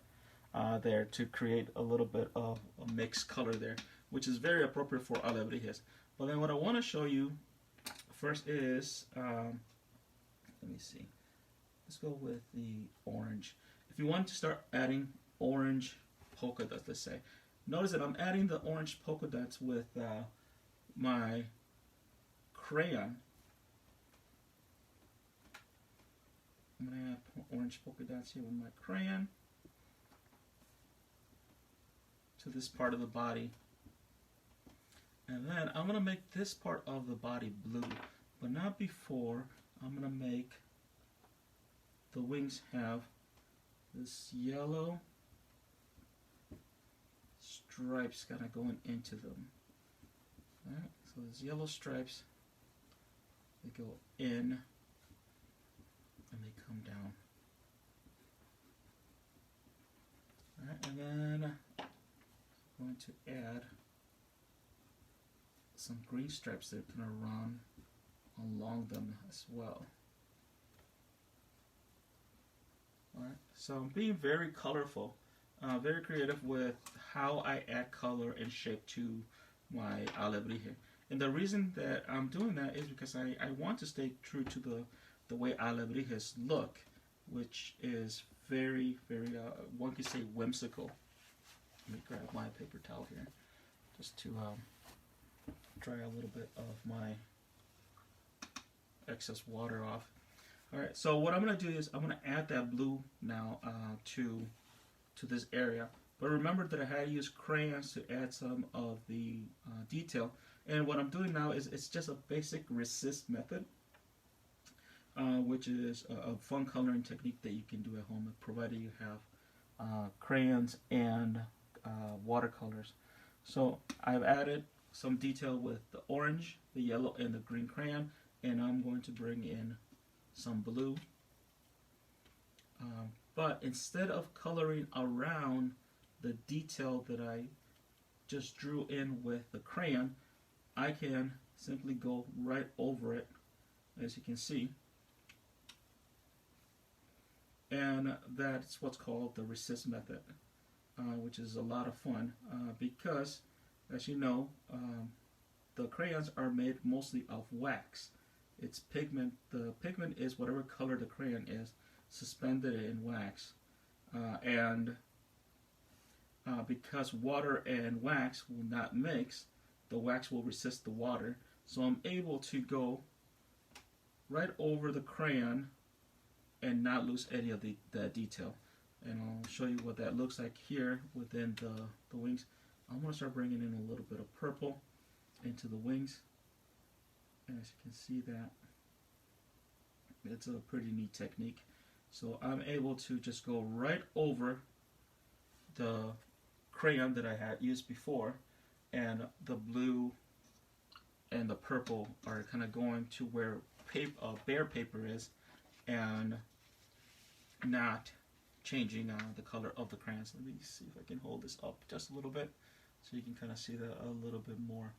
there to create a little bit of a mixed color there, which is very appropriate for Alebrijes. But then what I want to show you first is, let me see, let's go with the orange. If you want to start adding orange polka dots, let's say, notice that I'm adding the orange polka dots with my crayon. I'm going to add orange polka dots here with my crayon to this part of the body. And then I'm going to make this part of the body blue, but not before I'm going to make the wings have this yellow stripes kind of going into them. Alright, so these yellow stripes, they go in and they come down. Alright, and then I'm going to add some green stripes that are going to run along them as well. Alright, so I'm being very colorful, very creative with how I add color and shape to my Alebrije. And the reason that I'm doing that is because I want to stay true to the way Alebrijes look, which is very, very, one could say whimsical. Let me grab my paper towel here just to dry a little bit of my excess water off. Alright, so what I'm going to do is I'm going to add that blue now to this area. But remember that I had to use crayons to add some of the detail. And what I'm doing now is it's just a basic resist method, which is a fun coloring technique that you can do at home, provided you have crayons and watercolors. So I've added some detail with the orange, the yellow, and the green crayon, and I'm going to bring in some blue. But instead of coloring around the detail that I just drew in with the crayon, I can simply go right over it, as you can see. And that's what's called the resist method, which is a lot of fun because, as you know, the crayons are made mostly of wax. It's pigment. The pigment is whatever color the crayon is, suspended in wax. Because water and wax will not mix, the wax will resist the water. So I'm able to go right over the crayon and not lose any of the detail. And I'll show you what that looks like here within the wings. I'm going to start bringing in a little bit of purple into the wings. And as you can see, that it's a pretty neat technique. So I'm able to just go right over the crayon that I had used before, and the blue and the purple are kind of going to where bare paper is, and not changing the color of the crayons. Let me see if I can hold this up just a little bit so you can kind of see that a little bit more.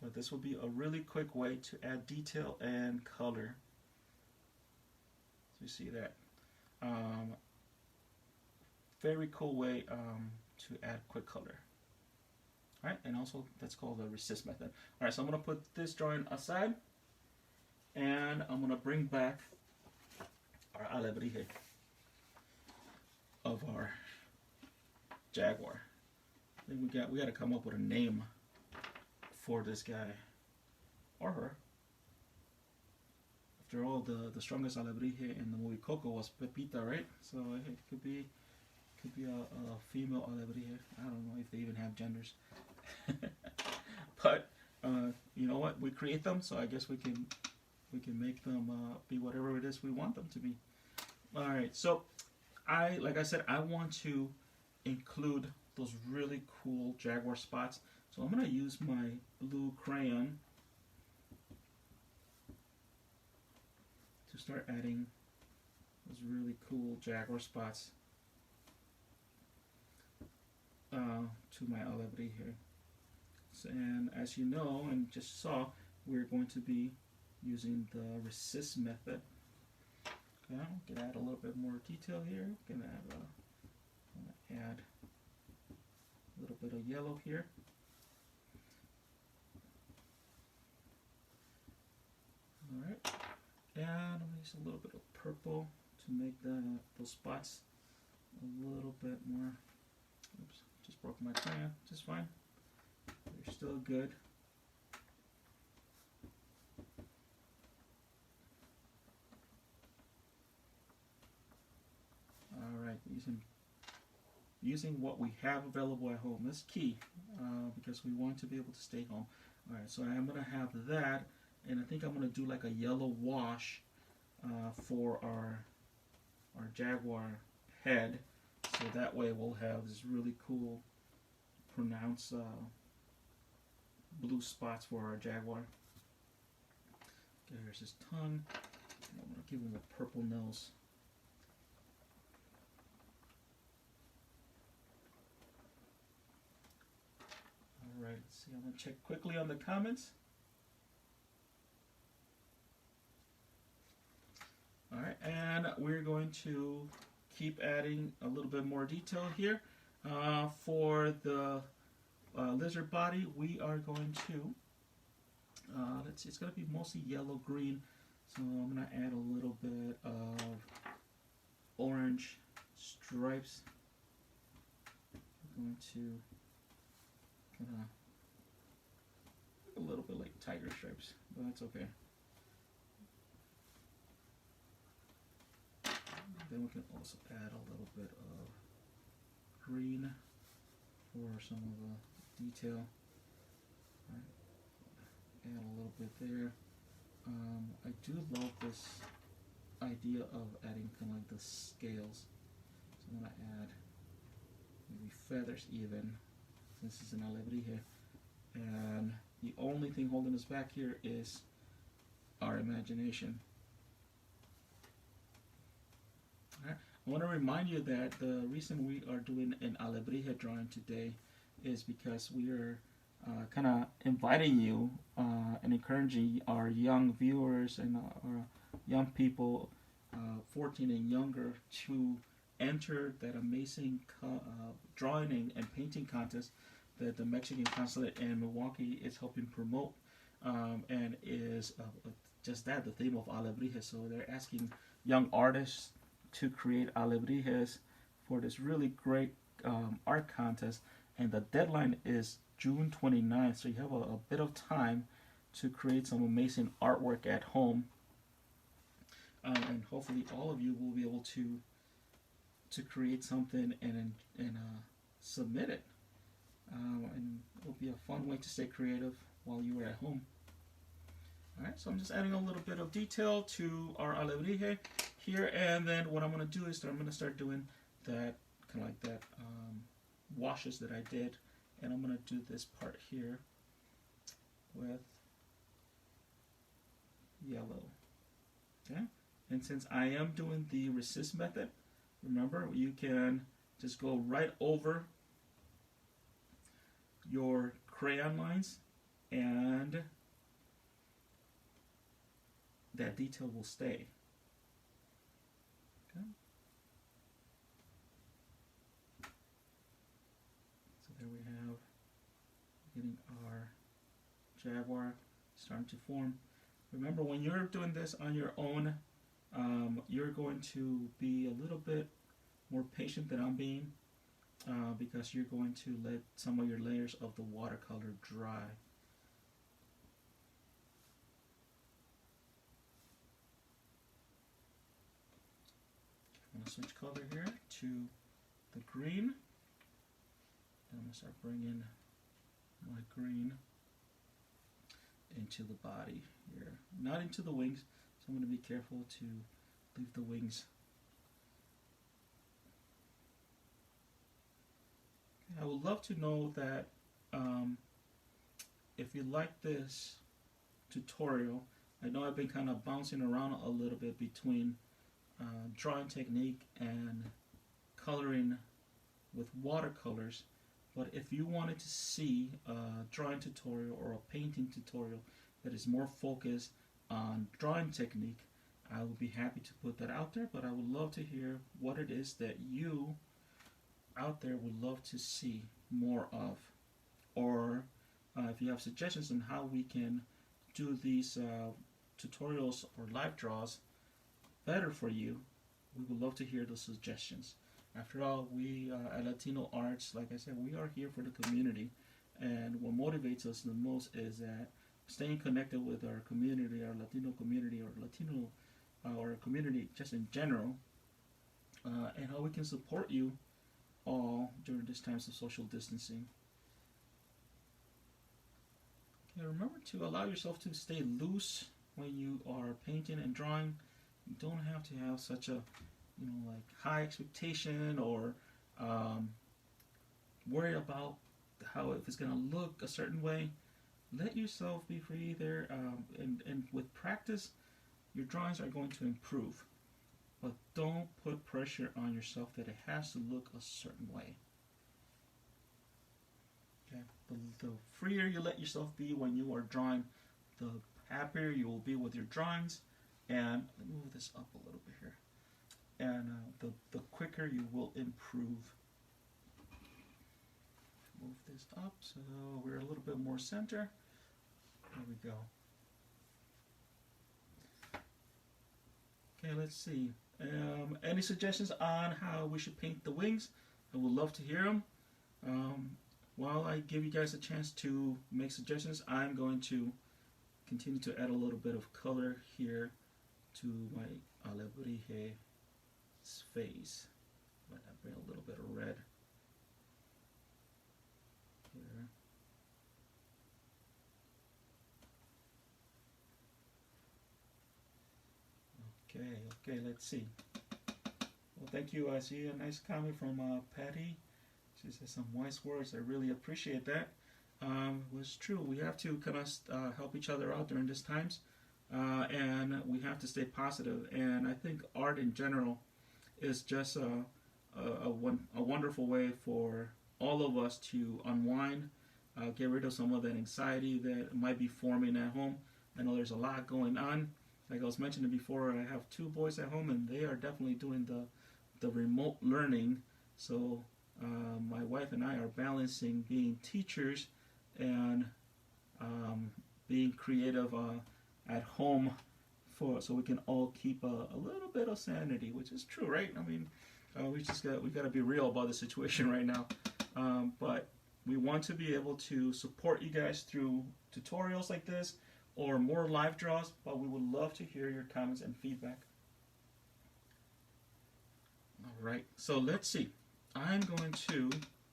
But this will be a really quick way to add detail and color. So you see that. Very cool way to add quick color. Alright, and also that's called the resist method. Alright, so I'm going to put this drawing aside, and I'm going to bring back our Alebrije of our jaguar. I think we got to come up with a name for this guy or her. After all, the strongest Alebrije in the movie Coco was Pepita, right? So it could be a female Alebrije. I don't know if they even have genders. But you know what? We create them, so I guess we can make them be whatever it is we want them to be. All right. So like I said, I want to include those really cool jaguar spots. So I'm going to use my blue crayon to start adding those really cool jaguar spots to my Alebrije. And as you know and just saw, we're going to be using the resist method. Okay, I'm going to add a little bit more detail here. I'm going to add a little bit of yellow here. Alright, and I'm going to use a little bit of purple to make those spots a little bit more. Oops, just broke my crayon, just fine. They're still good. Alright, using what we have available at home. That's key because we want to be able to stay home. Alright, so I'm going to have that, and I think I'm going to do like a yellow wash for our jaguar head, so that way we'll have this really cool pronounced blue spots for our jaguar. Okay, here's his tongue. I'm going to give him a purple nose. Alright, let's see, I'm going to check quickly on the comments. Alright, and we're going to keep adding a little bit more detail here. For the lizard body, we are going to, let's see, it's going to be mostly yellow-green, so I'm going to add a little bit of orange stripes. I'm going to kind of a little bit like tiger stripes, but that's okay. Then we can also add a little bit of green for some of the detail. Right. Add a little bit there. I do love this idea of adding kind of like the scales. So I'm going to add maybe feathers even, since it's an Alebrije. And the only thing holding us back here is our imagination. Right. I want to remind you that the reason we are doing an Alebrije drawing today is because we are kind of inviting you and encouraging our young viewers and our young people 14 and younger to enter that amazing drawing and painting contest that the Mexican consulate in Milwaukee is helping promote, and is just that, the theme of Alebrije. So they're asking young artists to create Alebrijes for this really great art contest, and the deadline is June 29th, so you have a bit of time to create some amazing artwork at home, and hopefully all of you will be able to create something and submit it, and it'll be a fun way to stay creative while you are at home. Alright, so I'm just adding a little bit of detail to our Alebrije here, and then what I'm going to do is I'm going to start doing that kind of like that washes that I did, and I'm going to do this part here with yellow. Okay, and since I am doing the resist method, remember you can just go right over your crayon lines, and that detail will stay. Okay. So there we have getting our jaguar starting to form. Remember, when you're doing this on your own, you're going to be a little bit more patient than I'm being, because you're going to let some of your layers of the watercolor dry. I'm going to switch color here to the green. I'm going to start bringing my green into the body here, not into the wings, so I'm going to be careful to leave the wings. I would love to know that if you like this tutorial. I know I've been kind of bouncing around a little bit between drawing technique and coloring with watercolors, but if you wanted to see a drawing tutorial or a painting tutorial that is more focused on drawing technique, I would be happy to put that out there. But I would love to hear what it is that you out there would love to see more of, or if you have suggestions on how we can do these tutorials or live draws better for you, we would love to hear those suggestions. After all, we at Latino Arts, like I said, we are here for the community, and what motivates us the most is that staying connected with our community, our Latino community, or Latino or community just in general, and how we can support you all during these times of social distancing. Okay, remember to allow yourself to stay loose when you are painting and drawing. You don't have to have such a, like high expectation or worry about how if it's gonna look a certain way. Let yourself be free there, and with practice, your drawings are going to improve. But don't put pressure on yourself that it has to look a certain way. Okay, the freer you let yourself be when you are drawing, the happier you will be with your drawings. And let me move this up a little bit here. And the quicker you will improve. Move this up so we're a little bit more center. There we go. Okay, let's see. Any suggestions on how we should paint the wings? I would love to hear them. While I give you guys a chance to make suggestions, I'm going to continue to add a little bit of color here to my Alebrije's face. But I bring a little bit of red here. Okay, let's see. Well, thank you. I see a nice comment from Patty. She says some wise words. I really appreciate that. It was true. We have to kind of help each other out during these times, and we have to stay positive. And I think art in general is just a wonderful way for all of us to unwind, get rid of some of that anxiety that might be forming at home. I know there's a lot going on. Like I was mentioning before, I have 2 boys at home, and they are definitely doing the remote learning. So my wife and I are balancing being teachers and being creative at home so we can all keep a little bit of sanity, which is true, right? I mean, we got to be real about the situation right now. But we want to be able to support you guys through tutorials like this or more live draws, but we would love to hear your comments and feedback. All right, so let's see. I'm going to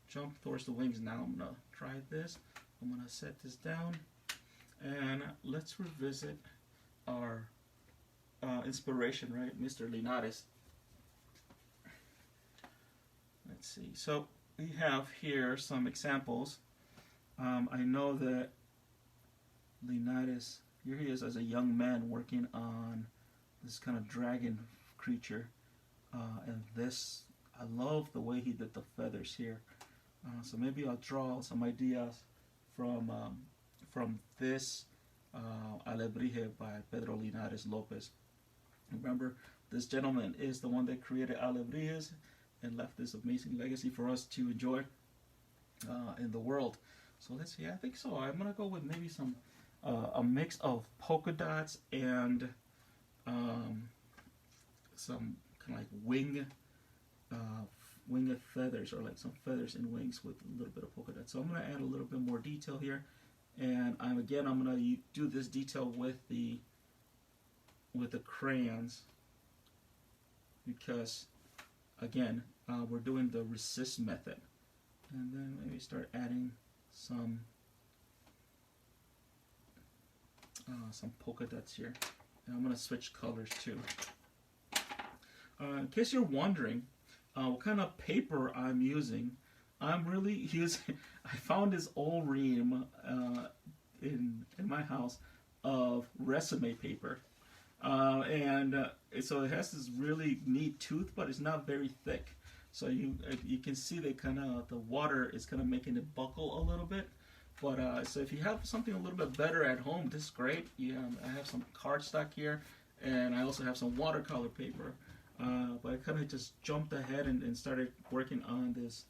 jump towards the wings now. I'm going to try this. I'm going to set this down, and let's revisit our inspiration, right? Mr. Linares. Let's see. So we have here some examples. I know that Linares, here he is as a young man working on this kind of dragon creature, and this, I love the way he did the feathers here. So maybe I'll draw some ideas from this Alebrije by Pedro Linares Lopez. Remember, this gentleman is the one that created Alebrijes and left this amazing legacy for us to enjoy in the world. So let's see, I think so. I'm gonna go with maybe some a mix of polka dots and some kind of like winged feathers, or like some feathers and wings with a little bit of polka dots. So I'm going to add a little bit more detail here, and I'm going to do this detail with the crayons, because again we're doing the resist method. And then maybe start adding some polka dots here, and I'm going to switch colors too. In case you're wondering what kind of paper I'm using, I'm really using, I found this old ream in my house of resume paper, and so it has this really neat tooth, but it's not very thick. So you can see that kind of the water is kind of making it buckle a little bit. But so if you have something a little bit better at home, this is great. Yeah, I have some cardstock here, and I also have some watercolor paper. But I kind of just jumped ahead and started working on this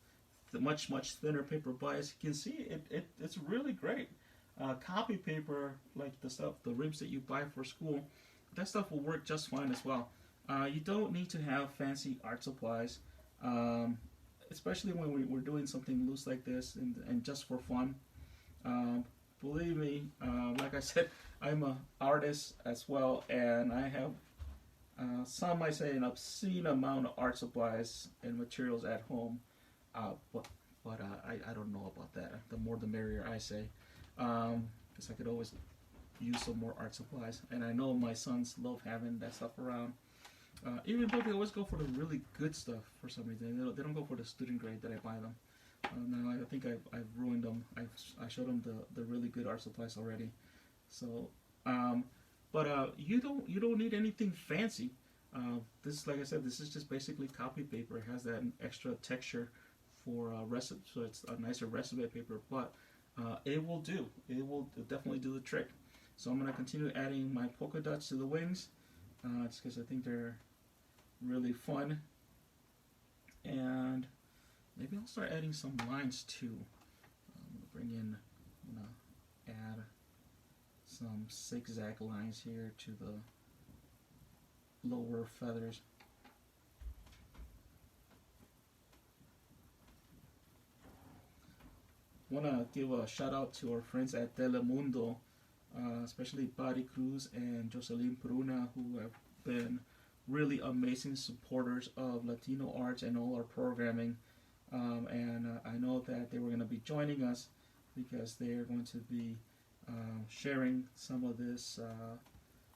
much thinner paper. But as you can see, it's really great. Copy paper, like the rims that you buy for school, that stuff will work just fine as well. You don't need to have fancy art supplies, especially when we're doing something loose like this and just for fun. Believe me, like I said, I'm an artist as well, and I have some might say an obscene amount of art supplies and materials at home, but I don't know about that. The more the merrier, I say, because I could always use some more art supplies, and I know my sons love having that stuff around. Even though they always go for the really good stuff for some reason. They don't go for the student grade that I buy them. Now I think I've ruined them. I showed them the really good art supplies already. So, but you don't need anything fancy. This, like I said, this is just basically copy paper. It has that extra texture for recipe, so it's a nicer recipe paper. But it will do. It will definitely do the trick. So I'm gonna continue adding my polka dots to the wings, just because I think they're really fun. And maybe I'll start adding some lines too. I'm gonna add some zigzag lines here to the lower feathers. I want to give a shout out to our friends at Telemundo, especially Bari Cruz and Jocelyn Peruna, who have been really amazing supporters of Latino arts and all our programming. And I know that they were going to be joining us because they are going to be sharing some of this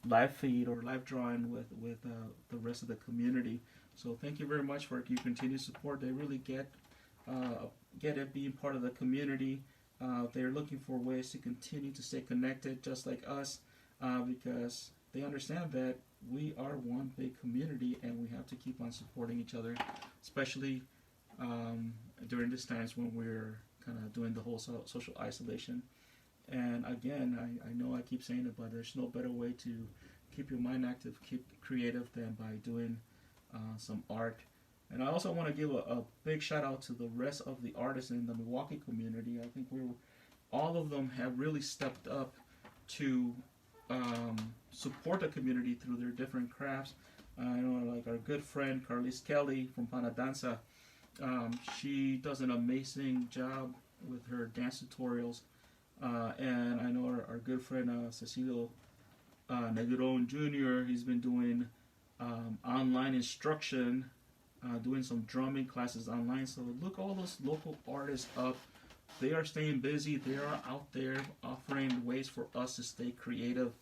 live feed or live drawing with the rest of the community. So thank you very much for your continued support. They really get it being part of the community. They're looking for ways to continue to stay connected, just like us, because they understand that we are one big community and we have to keep on supporting each other, especially during these times when we're kind of doing the whole social isolation. And again, I know I keep saying it, but there's no better way to keep your mind active, keep creative than by doing some art. And I also want to give a big shout out to the rest of the artists in the Milwaukee community. I think all of them have really stepped up to support the community through their different crafts. I know, like our good friend Carlis Kelly from Panadanza. She does an amazing job with her dance tutorials. And I know our good friend Cecilio Negron Jr., he's been doing online instruction, doing some drumming classes online. So look all those local artists up. They are staying busy. They are out there offering ways for us to stay creative.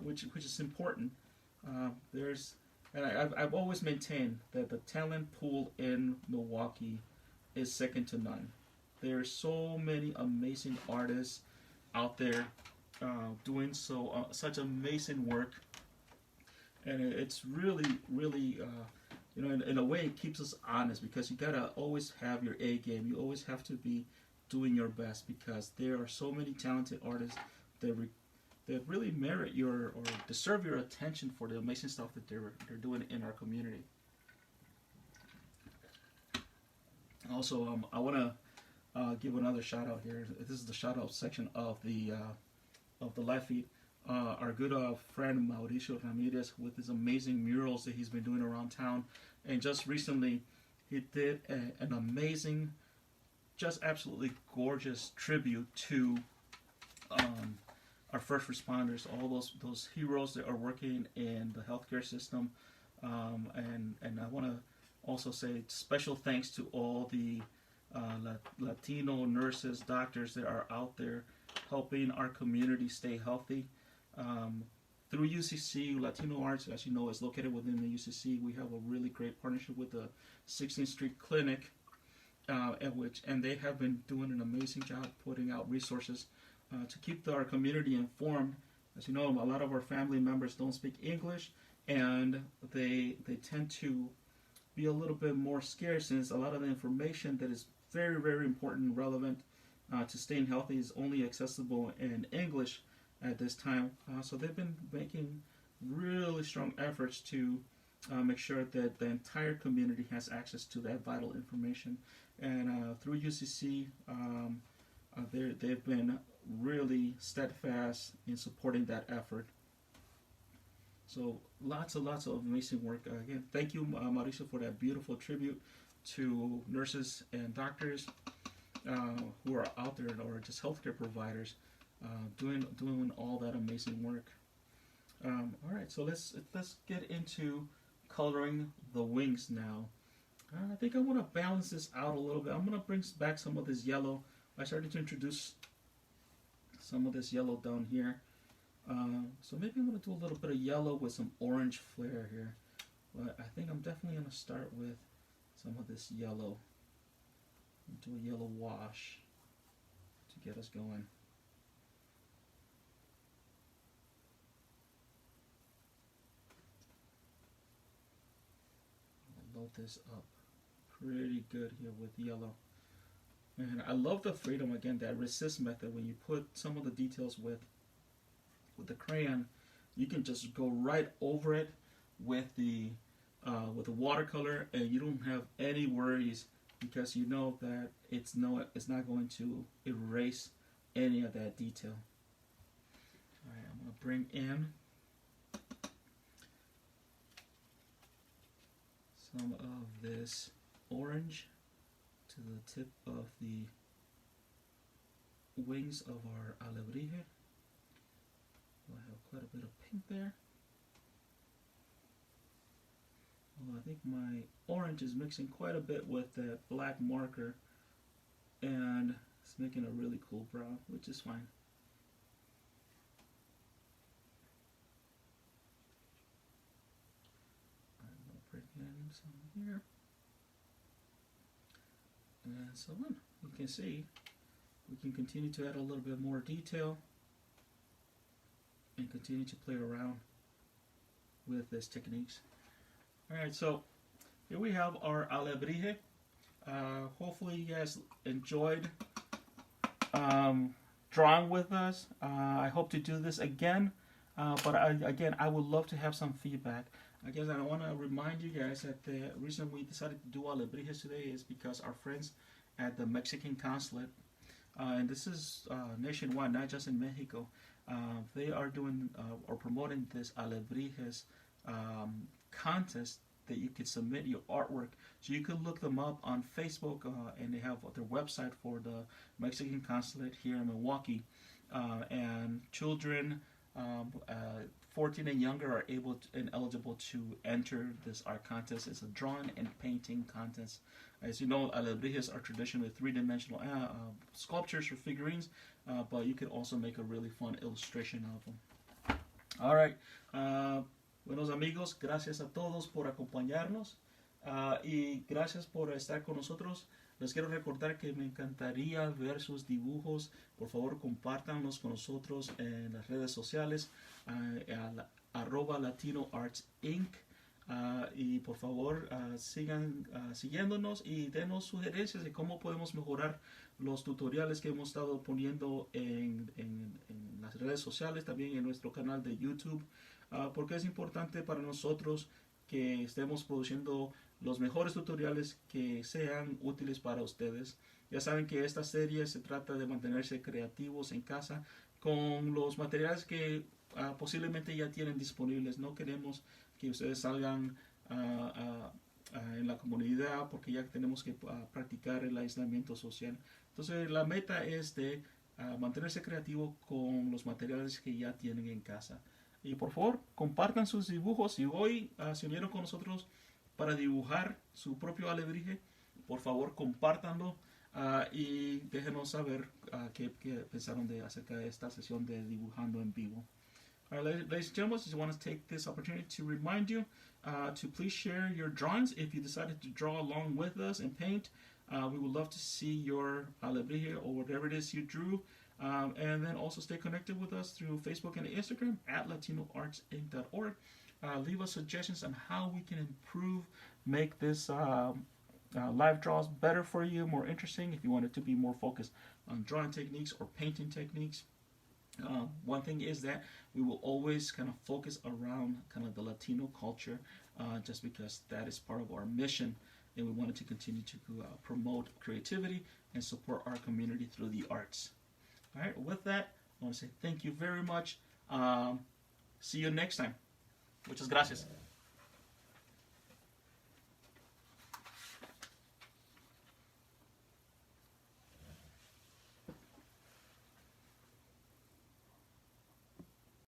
Which is important. I've always maintained that the talent pool in Milwaukee is second to none. There are so many amazing artists out there doing such amazing work, and it's really, really, in a way, it keeps us honest because you gotta always have your A game. You always have to be doing your best because there are so many talented artists that really merit or deserve your attention for the amazing stuff that they're doing in our community. Also, I want to give another shout out here. This is the shout out section of the live feed. Our good friend Mauricio Ramirez with his amazing murals that he's been doing around town, and just recently he did an amazing, just absolutely gorgeous tribute to our first responders, all those heroes that are working in the healthcare system, and I want to also say special thanks to all the Latino nurses, doctors that are out there helping our community stay healthy. Through UCC, Latino Arts, as you know, is located within the UCC. We have a really great partnership with the 16th Street Clinic, and they have been doing an amazing job putting out resources to keep our community informed. As you know, a lot of our family members don't speak English, and they tend to be a little bit more scared since a lot of the information that is very, very important and relevant to staying healthy is only accessible in English at this time. So they've been making really strong efforts to make sure that the entire community has access to that vital information. And through UCC, they've been really steadfast in supporting that effort. So lots of amazing work. Again, thank you, Mauricio, for that beautiful tribute to nurses and doctors who are out there, or just healthcare providers doing all that amazing work. All right, so let's get into coloring the wings now. I think I want to balance this out a little bit. I'm going to bring back some of this yellow. I started to introduce some of this yellow down here. So maybe I'm going to do a little bit of yellow with some orange flair here. But I think I'm definitely going to start with some of this yellow. Do a yellow wash to get us going. I'll load this up pretty good here with yellow. And I love the freedom, again, that resist method. When you put some of the details with the crayon, you can just go right over it with the watercolor, and you don't have any worries because you know that it's not going to erase any of that detail. All right, I'm going to bring in some of this orange to the tip of the wings of our alebrije. I have quite a bit of pink there. Well, I think my orange is mixing quite a bit with that black marker, and it's making a really cool brown, which is fine. I'm going to bring in some here. And so on. You can see we can continue to add a little bit more detail and continue to play around with these techniques. Alright, so here we have our alebrije. Hopefully you guys enjoyed drawing with us. I hope to do this again, but again, I would love to have some feedback. I guess I want to remind you guys that the reason we decided to do alebrijes today is because our friends at the Mexican consulate, and this is nationwide, not just in Mexico, they are doing or promoting this Alebrijes contest that you can submit your artwork. So you can look them up on Facebook, and they have their website for the Mexican consulate here in Milwaukee. And children 14 and younger are able and eligible to enter this art contest. It's a drawing and painting contest. As you know, Alebrijes are traditionally three-dimensional sculptures or figurines, but you can also make a really fun illustration of them. All right. Buenos amigos, gracias a todos por acompañarnos y gracias por estar con nosotros. Les quiero recordar que me encantaría ver sus dibujos. Por favor, compártanlos con nosotros en las redes sociales, @LatinoArtsInc. Y por favor, sigan siguiéndonos y denos sugerencias de cómo podemos mejorar los tutoriales que hemos estado poniendo en las redes sociales, también en nuestro canal de YouTube, porque es importante para nosotros que estemos produciendo los mejores tutoriales que sean útiles para ustedes. Ya saben que esta serie se trata de mantenerse creativos en casa con los materiales que posiblemente ya tienen disponibles. No queremos que ustedes salgan en la comunidad porque ya tenemos que practicar el aislamiento social. Entonces la meta es de mantenerse creativo con los materiales que ya tienen en casa. Y por favor, compartan sus dibujos. Si hoy se unieron con nosotros para dibujar su propio alebrije, por favor, compártanlo y déjenos saber qué pensaron acerca de esta sesión de dibujando en vivo. All right, ladies and gentlemen, I just want to take this opportunity to remind you to please share your drawings. If you decided to draw along with us and paint, we would love to see your alebrije or whatever it is you drew. And then also stay connected with us through Facebook and Instagram at latinoartsinc.org. Leave us suggestions on how we can improve, make this live draws better for you, more interesting. If you want it to be more focused on drawing techniques or painting techniques. One thing is that we will always kind of focus around kind of the Latino culture, just because that is part of our mission, and we wanted to continue to promote creativity and support our community through the arts. All right, with that, I want to say thank you very much. See you next time. Muchas gracias.